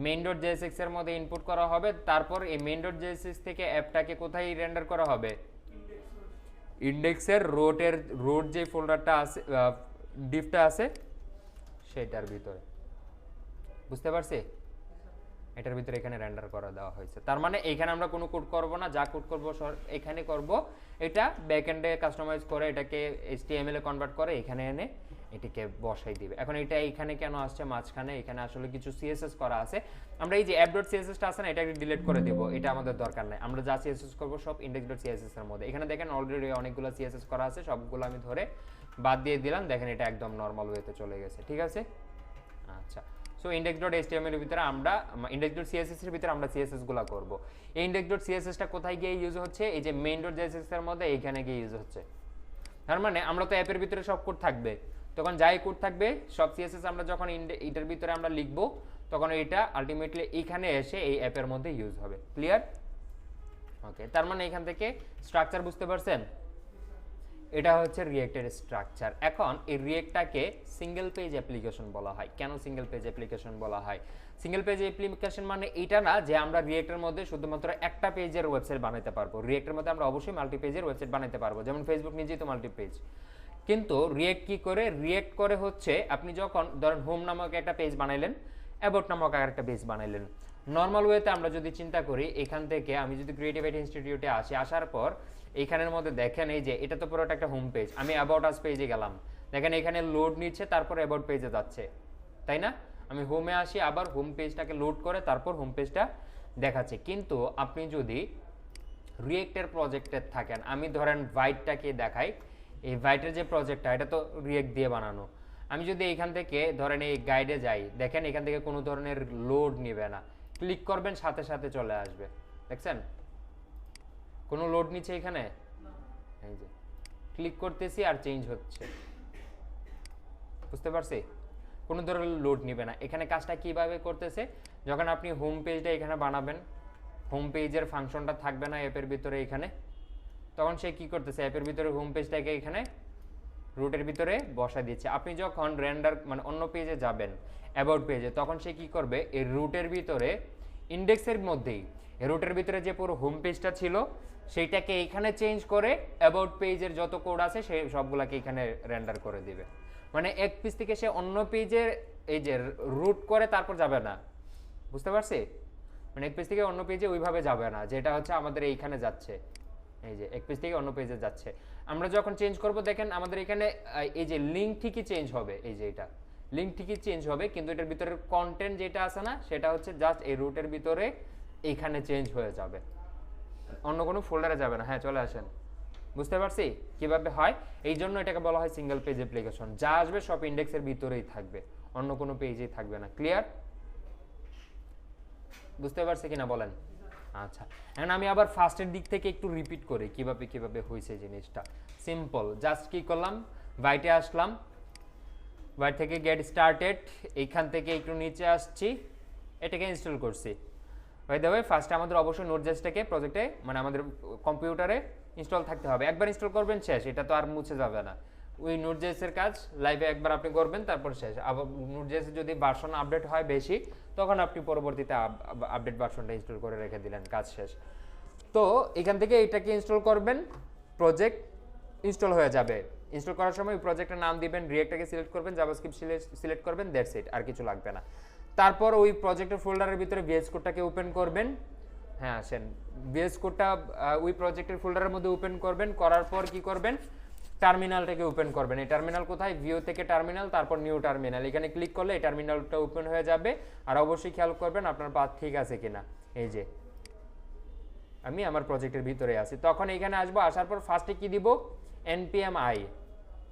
main.jsx এর মধ্যে ইনপুট করা হবে। তারপর এই main.jsx থেকে অ্যাপটাকে কোথায় রেন্ডার করা হবে, ইন্ডেক্সের রোট যে ফোল্ডারটা আছে, ডিফটা আছে সেটার ভিতরে। বুঝতে পারছি? এটার ভিতরে এখানে রেন্ডার করা দেওয়া হয়েছে। তার মানে এখানে আমরা কোনো কোড করব না, যা কোড করব এখানে করব। এটা ব্যাকএন্ডে কাস্টমাইজ করে এটাকে HTML এ কনভার্ট করে এখানে এনে এটাকে বসাই দিবে। এখন এটা এখানে কেন আসছে মাঝখানে, এখানে আসলে কিছু CSS করা আছে। আমরা এই যে app.css টা আছে না, এটাকে ডিলিট করে দেব, এটা আমাদের দরকার নাই। আমরা যা CSS করব সব index.css এর মধ্যে। এখানে দেখেন অলরেডি অনেকগুলো CSS করা আছে, সবগুলো আমি ধরে বাদ দিয়ে দিলাম। দেখেন এটা একদম নরমাল ওয়েতে চলে গেছে, ঠিক আছে? আচ্ছা, সো index.html এর ভিতরে আমরা index.css এর ভিতরে আমরা CSS গুলো করব। এই index.css টা কোথায় গিয়ে ইউজ হচ্ছে, এই যে main.jsx এর মধ্যে এইখানে গিয়ে ইউজ হচ্ছে। তার মানে আমরা তো অ্যাপের ভিতরে সব কোড থাকবে, তখন যাই কোড থাকবে সব CSS আমরা যখন এটার ভিতরে আমরা লিখব, তখন এটা আলটিমেটলি এখানে এসে এই অ্যাপের মধ্যে ইউজ হবে। ক্লিয়ার? ওকে, তার মানে এখান থেকে স্ট্রাকচার বুঝতে পারছেন? এটা হচ্ছে রিয়েক্টের স্ট্রাকচার। এখন এই রিয়েক্টটাকে সিঙ্গেল পেজ অ্যাপ্লিকেশন বলা হয়। কেন সিঙ্গেল পেজ অ্যাপ্লিকেশন বলা হয়? সিঙ্গেল পেজ অ্যাপ্লিকেশন মানে এটা না যে আমরা রিয়েক্টের মধ্যে শুধুমাত্র একটা পেজের ওয়েবসাইট বানাতে পারবো। রিয়েক্টের মধ্যে আমরা অবশ্যই মাল্টি পেজের ওয়েবসাইট বানাতে পারবো, যেমন ফেসবুক নিজেই তো মাল্টি পেজ। কিন্তু রিয়েক্ট কি করে, রিয়েক্ট করে হচ্ছে আপনি যখন ধরেন হোম নামক একটা পেজ বানাইলেন, অ্যাবাউট নামক আরেকটা পেজ বানাইলেন। নর্মাল ওয়েতে আমরা যদি চিন্তা করি, এখান থেকে আমি যদি ক্রিয়েটিভ আইটি ইনস্টিটিউটে আসি, আসার পর এইখানের মধ্যে দেখেন এই যে এটা তো পুরোটা একটা হোম পেজ, আমি অ্যাবাউট আস পেজে গেলাম, দেখেন এখানে লোড নিচ্ছে, তারপর অ্যাবাউট পেজে যাচ্ছে, তাই না? আমি হোমে আসি, আবার হোম পেজটাকে লোড করে তারপর হোম পেজটা দেখাচ্ছে। কিন্তু আপনি যদি রিয়েক্টের প্রজেক্টে থাকেন, আমি ধরেন ভাইটটাকে দেখাই, এই ভাইটের যে প্রজেক্টটা এটা তো রিয়েক্ট দিয়ে বানানো। আমি যদি এখান থেকে ধরেন এই গাইডে যাই, দেখেন এখান থেকে কোনো ধরনের লোড নেবে না, ক্লিক করবেন সাথে সাথে চলে আসবে, দেখছেন কোনো লোড নিচ্ছে এখানে, এই যে ক্লিক করতেছি আর চেঞ্জ হচ্ছে। বুঝতে পারছি? কোনো ধরনের লোড নেবে না। এখানে কাজটা কিভাবে করতেছে, যখন আপনি হোম পেজটা এখানে বানাবেন, হোম পেজের ফাংশনটা থাকবে না অ্যাপের ভিতরে এখানে, তখন সে কি করতেছে, অ্যাপের ভিতরে হোম পেজটাকে এখানে রুটের ভিতরে বসা দিচ্ছে। আপনি যখন রেন্ডার মানে অন্য পেজে যাবেন, অ্যাবাউট পেজে, তখন সে কি করবে, এই রুটের ভিতরে ইন্ডেক্সের মধ্যেই রুটের ভিতরে যে পুরো হোম পেজটা ছিল সেইটাকে এখানে চেঞ্জ করে অ্যাবাউট পেজের যত কোড আছে সেই সবগুলাকে এখানে রেন্ডার করে দিবে। মানে এক পেজ থেকে সে অন্য পেজে এই যে রুট করে তারপর যাবে না। বুঝতে পারছি? মানে এক পেজ থেকে অন্য পেজে ওইভাবে যাবে না, যেটা হচ্ছে আমাদের এইখানে যাচ্ছে, এই যে এক পেজ থেকে অন্য পেজে যাচ্ছে। আমরা যখন চেঞ্জ করব দেখেন আমাদের এখানে এই যে লিঙ্ক ঠিকই চেঞ্জ হবে, এই যে এটা লিঙ্ক ঠিকই চেঞ্জ হবে, কিন্তু এটার ভিতরের কন্টেন্ট যেটা আছে না সেটা হচ্ছে জাস্ট এই রুটের ভিতরে এইখানে চেঞ্জ হয়ে যাবে, অন্য কোনো ফোল্ডারে যাবে না। হ্যাঁ, চলে আসেন। বুঝতে পারছি কিভাবে হয়? এই জন্য এটাকে বলা হয় সিঙ্গেল পেজ অ্যাপ্লিকেশন। যা আসবে সব ইন্ডেক্সের ভিতরেই থাকবে, অন্য কোনো পেজেই থাকবে না। ক্লিয়ার? বুঝতে পারছি কিনা বলেন? আচ্ছা, এখন আমি আবার ফার্স্টের দিক থেকে একটু রিপিট করি কিভাবে কিভাবে হয়েছে জিনিসটা। সিম্পল, জাস্ট কি করলাম, বাইটে আসলাম, বাইট থেকে গেট স্টার্টেড, এইখান থেকে একটু নিচে আসছি, এটাকে ইনস্টল করছি। বাই দ্য ওয়ে, ফার্স্টে আমাদের অবশ্যই নোটজেসটাকে প্রজেক্টে মানে আমাদের কম্পিউটারে ইনস্টল থাকতে হবে। একবার ইনস্টল করবেন শেষ, এটা তো আর মুছে যাবে না। ওই নোটজেসের কাজ লাইভে একবার আপনি করবেন, তারপর শেষ। আবার নোটজেসে যদি ভার্সন আপডেট হয় বেশি, তখন আপনি পরবর্তীতে আপডেট ভার্সনটা ইনস্টল করে রেখে দিলেন, কাজ শেষ। তো এখান থেকে এটাকে ইনস্টল করবেন, প্রজেক্ট ইনস্টল হয়ে যাবে। ইনস্টল করার সময় ওই প্রজেক্টের নাম দিবেন, রিয়েক্টটাকে সিলেক্ট করবেন, জাভাস্ক্রিপ্ট সিলেক্ট করবেন, দ্যাটস ইট, আর কিছু লাগবে না। তারপর ওই প্রজেক্টের ফোল্ডারের ভিতরে ভিএস কোডটাকে ওপেন করবেন। হ্যাঁ, আসেন, ভিএস কোডটা ওই প্রজেক্টের ফোল্ডারের মধ্যে ওপেন করবেন, করার পর কি করবেন, টার্মিনালটাকে ওপেন করবেন। এই টার্মিনাল কোথায়, ভিউ থেকে টার্মিনাল, তারপর নিউ টার্মিনাল, এখানে ক্লিক করলে এই টার্মিনালটা ওপেন হয়ে যাবে। আর অবশ্যই খেয়াল করবেন আপনার পাথ ঠিক আছে কিনা। এই যে আমি আমার প্রজেক্টের ভিতরে আছি, তখন এখানে আসবো, আসার পর ফার্স্টে কি দিব, npm i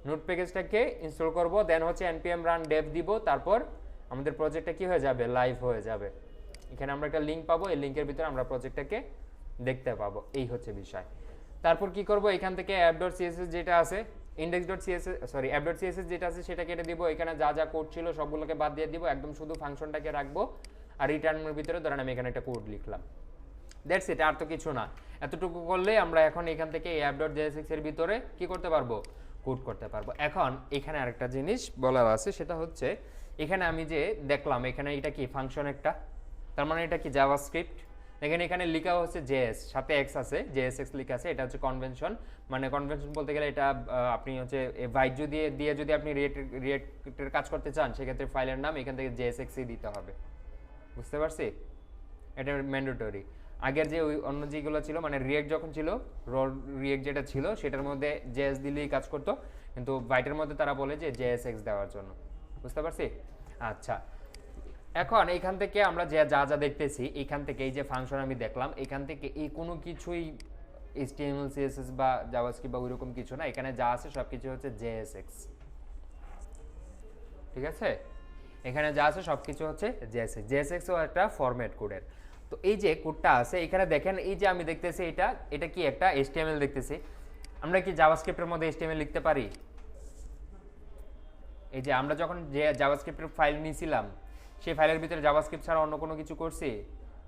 নোট প্যাকেজটাকে ইনস্টল করব, দেন হচ্ছে npm run dev দিব, তারপর আমাদের প্রজেক্টটা কি হয়ে যাবে, লাইভ হয়ে যাবে। এখানে আমরা একটা লিংক পাবো, এই লিংকের ভিতরে আমরা প্রজেক্টটাকে দেখতে পাবো, এই হচ্ছে বিষয়। তারপর কি করব, এখান থেকে app.css যেটা আছে, app.css যেটা আছে সেটা কেটে দিব, এখানে যা যা কোড ছিল সবগুলোকে বাদ দিয়ে দিব, একদম শুধু ফাংশনটাকে রাখবো, আর রিটার্নের ভিতরে ধরেন আমি এখানে একটা কোড লিখলাম, দ্যাটস ইট, আর তো কিছু না। এতটুকু করলে আমরা এখন এখান থেকে এই app.jsx এর ভিতরে কি করতে পারবো, কোড করতে পারবো। এখন এখানে আরেকটা জিনিস বলার আছে, সেটা হচ্ছে এখানে আমি যে দেখলাম এখানে এটা কি ফাংশন একটা, তার মানে এটা কি জাভাস্ক্রিপ্ট, দেখেন এখানে লেখা হচ্ছে জেএস, সাথে এক্স আছে, জেএসএক্স লেখা আছে, এটা হচ্ছে কনভেনশন, মানে কনভেনশন বলতে গেলে এটা আপনি হচ্ছে ভাইট দিয়ে যদি আপনি রিয়েক্টের কাজ করতে চান, সেক্ষেত্রে ফাইলের নাম এখান থেকে জেএসএক্সই দিতে হবে, বুঝতে পারছি, এটা ম্যান্ডেটরি। আগের যে ওই অন্য যেগুলো ছিল, মানে রিয়েক্ট যখন ছিল, রিয়েক্ট যেটা ছিল সেটার মধ্যে জেএস দিলেই কাজ করতো, কিন্তু ভাইটের মধ্যে তারা বলে যে জেএসএক্স দেওয়ার জন্য, বুঝতে পারছি। আচ্ছা, এখন এইখান থেকে আমরা যা যা দেখতেছি, এখান থেকে এই যে ফাংশন আমি দেখলাম, এখান থেকে এই কোনো কিছুই HTML CSS বা জাভাস্ক্রিপ্ট বা ওইরকম কিছু না, এখানে যা আছে সব কিছু হচ্ছে JSX, ঠিক আছে, এখানে যা আছে সব কিছু হচ্ছে JSX। JSX ও একটা ফরম্যাট কোডের। তো এই যে কোডটা আছে এখানে দেখেন, এই যে আমি দেখতেছি এটা কি একটা HTML দেখতেছি, আমরা কি জাভাস্ক্রিপ্টের মধ্যে HTML লিখতে পারি? এই যে আমরা যখন যে জাভাস্ক্রিপ্টের ফাইল নিয়েছিলাম, সেই ফাইলের ভিতরে জাভাস্ক্রিপ্ট ছাড়া অন্য কোনো কিছু করছি,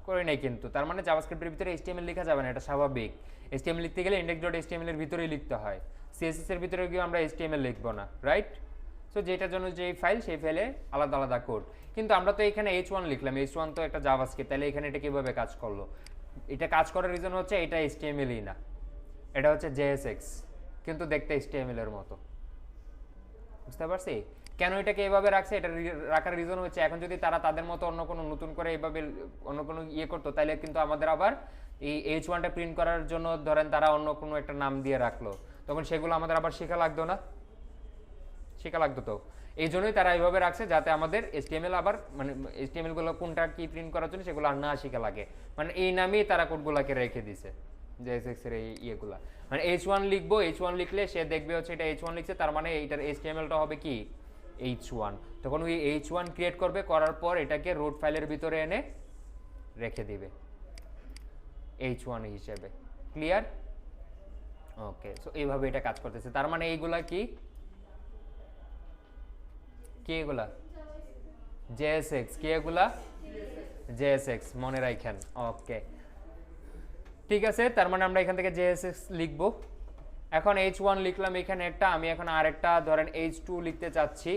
করি নাই কিন্তু, তার মানে জাভাস্ক্রিপ্টের ভিতরে HTML লেখা যাবে না, এটা স্বাভাবিক। HTML লিখতে গেলে index.html এর ভিতরেই লিখতে হয়, CSS এর ভিতরে গিয়ে আমরা HTML লিখব না, রাইট? সো যেটার জন্য যে ফাইল, সেই ফাইলে আলাদা আলাদা কোড, কিন্তু আমরা তো এখানে h1 লিখলাম, h1 তো একটা জাভাস্ক্রিপ্ট, তাহলে এখানে এটা কিভাবে কাজ করলো? এটা কাজ করার রিজন হচ্ছে এটা HTML-ই না, এটা হচ্ছে JSX, কিন্তু দেখতে HTML এর মতো, বুঝতে পারছি? কেন এটাকে এভাবে রাখছে, এটা রাখার রিজন হচ্ছে এখন যদি তারা তাদের মতো অন্য কোনো নতুন করে এইভাবে অন্য কোনো ইয়ে করতো, তাহলে কিন্তু আমাদের আবার এই h1টা প্রিন্ট করার জন্য ধরেন তারা অন্য কোনো একটা নাম দিয়ে রাখলো, তখন সেগুলো আমাদের আবার শেখা লাগতো না, শেখা লাগতো তো। এই জন্যই তারা এইভাবে রাখছে, যাতে আমাদের HTML আবার মানে HTML গুলো কোনটা কি প্রিন্ট করার জন্য সেগুলো আর না শেখা লাগে, মানে এই নামেই তারা কোডগুলোকে রেখে দিছে, JSX এর এই ইয়েগুলা। মানে h1 লিখবো, h1 লিখলে সে দেখবে হচ্ছে এটা h1 লিখছে, তার মানে এইটার HTML-টা হবে কি h1, তখন ওই h1 ক্রিয়েট করবে, করার পর এটাকে রুট ফাইলের ভিতরে এনে রেখে দিবে h1 হিসেবে, ক্লিয়ার? ওকে, সো এইভাবে এটা কাজ করতেছে, তার মানে এইগুলা কি কি এগুলা JSX, কি এগুলা JSX, মনে রাখেন, ওকে ঠিক আছে। তার মানে আমরা এখান থেকে JSX লিখবো। এখন h1 লিখলাম এখানে একটা, আমি এখন আরেকটা ধরেন h2 লিখতে চাচ্ছি,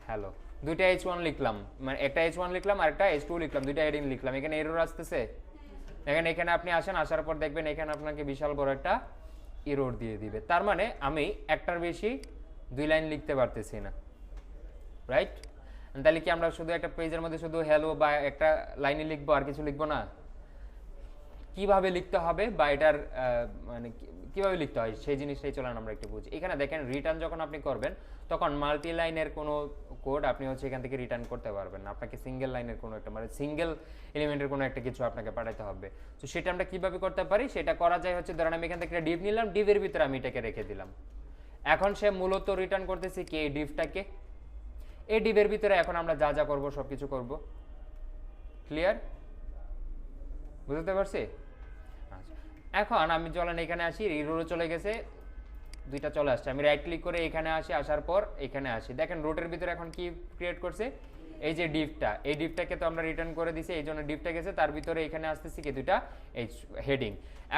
হ্যালো, দুইটা h1 লিখলাম, মানে একটা h1 লিখলাম আর একটা h2 লিখলাম, দুইটা হেডিং লিখলাম, এখানে এরর আসতেছে, দেখেন এখানে আপনি আসেন, আসার পর দেখবেন এখানে আপনাকে বিশাল বড় একটা এরর দিয়ে দিবে, তার মানে আমি একটার বেশি 2 লাইন লিখতে পারতেছি না, রাইট? তাহলে কি আমরা শুধু একটা পেজের মধ্যে শুধু হ্যালো বা একটা লাইনে লিখবো আর কিছু লিখবো না? কিভাবে লিখতে হবে বা এটার মানে কিভাবে লিখতে হয় সেই জিনিসটাই চলেন আমরা একটু বুঝি। এখানে দেখেন রিটার্ন যখন আপনি করবেন, তখন মাল্টি লাইনের কোনো কোড আপনি হচ্ছে এখান থেকে রিটার্ন করতে পারবেন না, আপনাকে সিঙ্গেল লাইনের কোনো একটা মানে সিঙ্গেল এলিমেন্টের কোনো একটা কিছু আপনাকে পাঠাতে হবে। তো সেটা আমরা কিভাবে করতে পারি, সেটা করা যায় হচ্ছে ধরেন আমি এখান থেকে ডিভ নিলাম, ডিভের ভিতরে আমি এটাকে রেখে দিলাম, এখন সে মূলত রিটার্ন করতেছে কি এই ডিভটাকে, এই ডিভের ভিতরে এখন আমরা যা যা করবো সব কিছু করবো, ক্লিয়ার? বুঝতে পারছি? এখন আমি চলেন এখানে আসি, রোডে চলে গেছে, দুইটা চলে আসছে, আমি রাইট ক্লিক করে এখানে আসি, আসার পর এখানে আসি, দেখেন রোটের ভিতরে এখন কি ক্রিয়েট করছে, এই যে ডিভটা, এই ডিভটাকে তো আমরা রিটার্ন করে দিছি, এই জন্য ডিভটা গেছে, তার ভিতরে এখানে আসতেছি কি দুইটা এই হেডিং।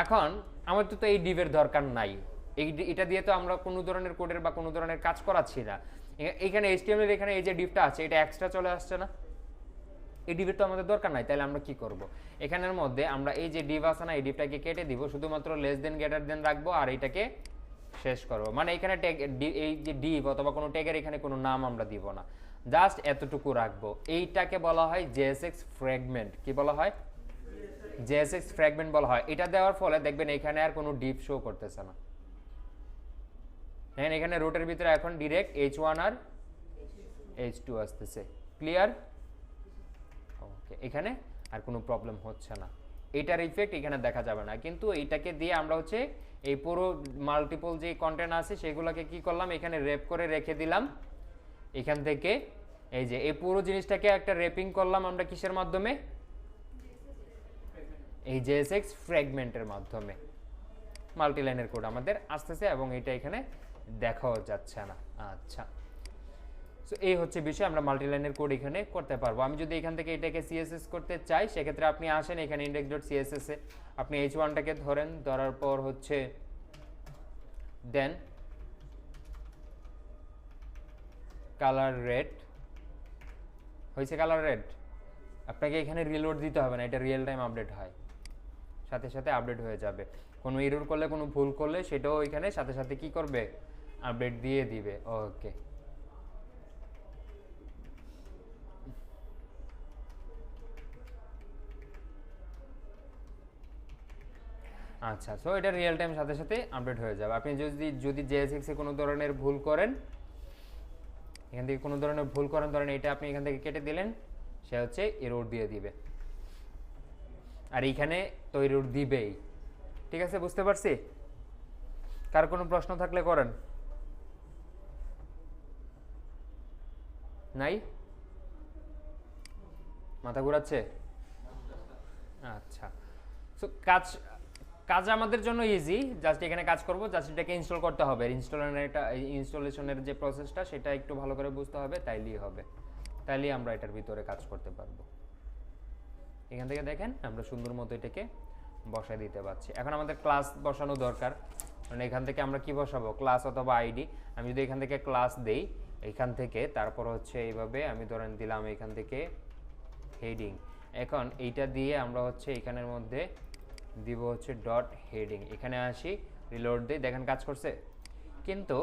এখন আমার তো এই ডিভের দরকার নাই, এটা দিয়ে তো আমরা কোনো ধরনের কোডের বা কোনো ধরনের কাজ করাচ্ছি না, এখানে HTML এখানে এই যে ডিভটা আছে এটা এক্সট্রা চলে আসছে না, এই ডিভের তো আমাদের দরকার নাই, তাহলে আমরা কি করব, এখানের মধ্যে আমরা এই যে ডিভ আছে না, এই ডিভটাকে কেটে দিব, শুধুমাত্র লেস দেন গ্রেটার দেন রাখবো আর এইটাকে শেষ করব, মানে এখানে ট্যাগ এই যে ডিভ অথবা কোনো ট্যাগের এখানে কোনো নাম আমরা দিব না, জাস্ট এতটুকু রাখবো, এইটাকে বলা হয় JSX ফ্র্যাগমেন্ট। কি বলা হয়? JSX ফ্র্যাগমেন্ট বলা হয়। এটা দেওয়ার ফলে দেখবেন এখানে আর কোনো ডিভ শো করতেছে না, দেখেন এখানে রুটের ভিতরে এখন ডিরেক্ট h1 আর h2 আসতেছে, ক্লিয়ার? ওকে, এখানে আর কোনো প্রবলেম হচ্ছে না, এটার ইফেক্ট এখানে দেখা যাবে না, কিন্তু এইটাকে দিয়ে আমরা হচ্ছে এই পুরো মাল্টিপল যে কন্টেন্ট আছে সেগুলোকে কি করলাম, এখানে র্যাপ করে রেখে দিলাম। এখান থেকে এই যে এই পুরো জিনিসটাকে একটা র্যাপিং করলাম আমরা কিসের মাধ্যমে, এই JSX ফ্র্যাগমেন্টের মাধ্যমে। মাল্টি লাইনের কোড আমাদের আসতেছে এবং এটা এখানে দেখাও যাচ্ছে না। আচ্ছা, সো এই হচ্ছে বিষয়, আমরা মাল্টি লাইনের কোড এখানে করতে পারবো। আমি যদি এখান থেকে এটাকে CSS করতে চাই, সেক্ষেত্রে আপনি আসেন এখানে index.css এ আপনি h1টাকে ধরেন, ধরার পর হচ্ছে দেন কালার রেড হয়েছে, কালার রেড। আপনাকে এখানে রিলোড দিতে হবে না, এটা রিয়েল টাইম আপডেট হয়, সাথে সাথে আপডেট হয়ে যাবে। কোনো এরর করলে, কোনো ভুল করলে সেটাও এখানে সাথে সাথে কি করবে, আপডেট দিয়ে দিবে। ওকে, আচ্ছা, সো এটা রিয়েল টাইম সাথে সাথে আপডেট হয়ে যাবে। আপনি যদি JSX এ কোনো ধরনের ভুল করেন, এখান থেকে কোনো ধরনের ভুল করেন, ধরেন এটা আপনি এখান থেকে কেটে দিলেন, সে হচ্ছে এরর দিয়ে দিবে, আর এইখানে তো এরর দিবেই। ঠিক আছে, বুঝতে পারছি? কার কোনো প্রশ্ন থাকলে করেন। নাই? মাথা ঘুরাচ্ছে? আচ্ছা, সো কাজ আমাদের জন্য ইজি, জাস্ট এখানে কাজ করব, জাস্ট এটাকে ইনস্টল করতে হবে। ইনস্টলেশনের যে প্রসেসটা সেটা একটু ভালো করে বুঝতে হবে, তাইলেই হবে, তাইলেই আমরা এটার ভিতরে কাজ করতে পারবো। এখান থেকে দেখেন আমরা সুন্দর মতো এটাকে বসাই দিতে পারছি। এখন আমাদের ক্লাস বসানো দরকার, মানে এখান থেকে আমরা কি বসাবো, ক্লাস অথবা আইডি। আমি যদি এখান থেকে ক্লাস দেই, এখান থেকে তারপর হচ্ছে এইভাবে আমি ধরেন দিলাম এখান থেকে হেডিং। এখন এইটা দিয়ে আমরা হচ্ছে এখানের মধ্যে দিব হচ্ছে ডট হেডিং। এখানে আসি, রিলোড দিই, দেখেন কাজ করছে। কিন্তু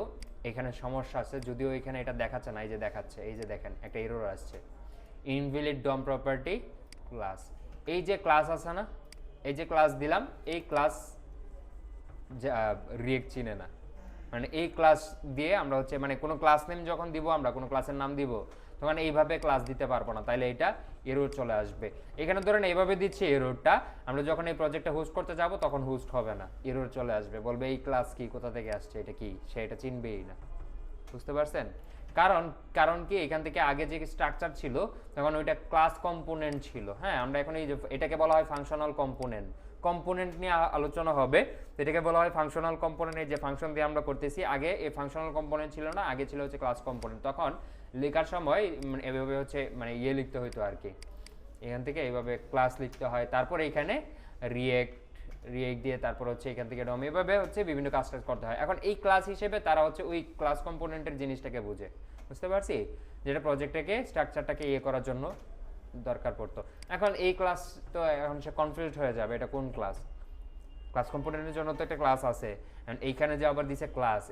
এখানে সমস্যা আছে, যদিও এখানে এটা দেখাচ্ছে না, এই যে দেখাচ্ছে, এই যে দেখেন একটা এরর আসছে, ইনভ্যালিড ডম প্রপার্টি ক্লাস। এই যে ক্লাস আছে না, এই যে ক্লাস দিলাম, এই ক্লাস রিয়েক্ট চিনে না। মানে এই ক্লাস দিয়ে আমরা হচ্ছে মানে কোনো ক্লাস নেম যখন দিব, আমরা কোনো ক্লাসের নাম দিব, তখন এইভাবে ক্লাস দিতে পারবো না, তাইলে এটা এরর চলে আসবে। এখানে ধরেন এইভাবে দিচ্ছি এররটা, আমরা যখন এই প্রজেক্টটা হোস্ট করতে যাব তখন হোস্ট হবে না, এরর চলে আসবে, বলবে এই ক্লাস কি, কোথা থেকে আসছে, এটা কি, সে এটা চিনবেই না। বুঝতে পারছেন? কারণ কি, এখান থেকে আগে যে স্ট্রাকচার ছিল তখন ওইটা ক্লাস কম্পোনেন্ট ছিল। হ্যাঁ, আমরা এখন এই যে এটাকে বলা হয় ফাংশনাল কম্পোনেন্ট নিয়ে আলোচনা হবে। এটাকে বলা হয় ফাংশনাল কম্পোনেন্ট। এই যে ফাংশন দিয়ে আমরা করতেছি, আগে এই ফাংশনাল কম্পোনেন্ট ছিল না, আগে ছিল হচ্ছে ক্লাস কম্পোনেন্ট। তখন লেখার সময় এভাবে হচ্ছে মানে লিখতে হইতো আর কি, এখান থেকে এইভাবে ক্লাস লিখতে হয়, তারপর এখানে রিয়েক্ট দিয়ে তারপর হচ্ছে এখান থেকে ডম, এভাবে হচ্ছে বিভিন্ন কাজ করতে হয়। এখন এই ক্লাস হিসেবে তারা হচ্ছে ওই ক্লাস কম্পোনেন্টের জিনিসটাকে বুঝে। বুঝতে পারছি? যেটা প্রজেক্টটাকে স্ট্রাকচারটাকে করার জন্য দরকার পড়তো। এখন এই ক্লাস তো এখন সে কনফিউজড হয়ে যাবে, এটা কোন ক্লাস, ক্লাস কম্পোনেন্টের জন্য তো একটা ক্লাস আছে, এন্ড এইখানে যে আবার দিছে ক্লাস,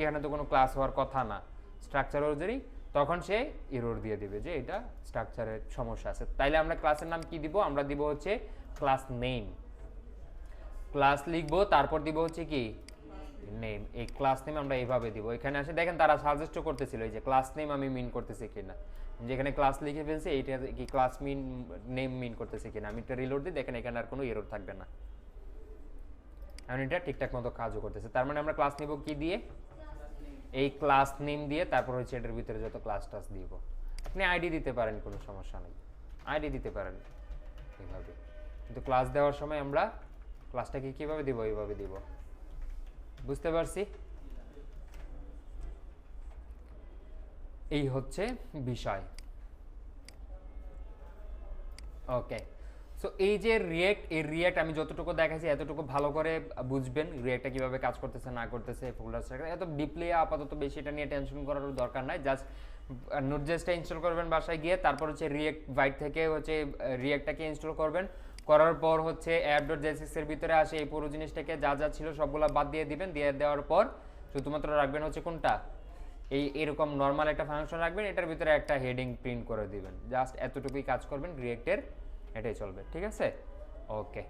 এখানে তো কোনো ক্লাস হওয়ার কথা না স্ট্রাকচার অনুযায়ী, তখন সে এরর দিয়ে দিবে যে এটা স্ট্রাকচারের সমস্যা আছে। তাইলে আমরা ক্লাসের নাম কি দিব, আমরা দিব হচ্ছে ক্লাস নেম। ক্লাস লিখবো, তারপর দিব হচ্ছে কি নেম। এই ক্লাস নেম আমরা এইভাবে দিব। এখানে আসে দেখেন তারা সাজেস্ট করতেছিল এই যে ক্লাস নেম আমি মিন করতেছি কিনা, যেখানে ক্লাস লিখে ফেলছে এইটা কি ক্লাস নেম মিন করতেছে কিনা। আমি একটা রিলোড দিই, দেখেন এখানে আর কোনো এরর থাকবে না, এখন এটা ঠিকঠাক মতো কাজও করতেছে। তার মানে আমরা ক্লাস নিব কি দিয়ে, এই ক্লাস নেম দিয়ে, তারপর হচ্ছে এটার ভিতরে যত ক্লাস টাস দিব। আপনি আইডি দিতে পারেন, কোনো সমস্যা নেই, আইডি দিতে পারেন এইভাবে, কিন্তু ক্লাস দেওয়ার সময় আমরা ক্লাসটাকে কিভাবে দিব, এইভাবে দিব। বুঝতে পারছি? এই হচ্ছে বিষয়। ওকে, সো এই যে রিয়েক্ট আমি যতটুকু দেখাইছি এতটুকু ভালো করে বুঝবেন রিয়েক্টটা কিভাবে কাজ করতেছে না করতেছে, ফোল্ডার স্ট্রাকচার এত ডিপলি আপাতত বেশি এটা নিয়ে টেনশন করার দরকার নাই। জাস্ট নোটজেসটা ইনস্টল করবেন বাসায় গিয়ে, তারপর হচ্ছে রিয়েক্ট বাইট থেকে হচ্ছে রিয়েক্টটাকে ইনস্টল করবেন, করার পর হচ্ছে app.jsx এর ভিতরে আসে এই পুরো জিনিসটাকে যা যা ছিল সবগুলো বাদ দিয়ে দিবেন, দিয়ে দেওয়ার পর শুধুমাত্র রাখবেন হচ্ছে কোনটা, এরকম নর্মাল একটা ফাংশন রাখবেন, এটার ভিতরে একটা হেডিং প্রিন্ট করে দিবেন। জাস্ট এতটুকুই কাজ করবেন রিয়েক্টের, এটাই চলবে। ঠিক আছে? ওকে।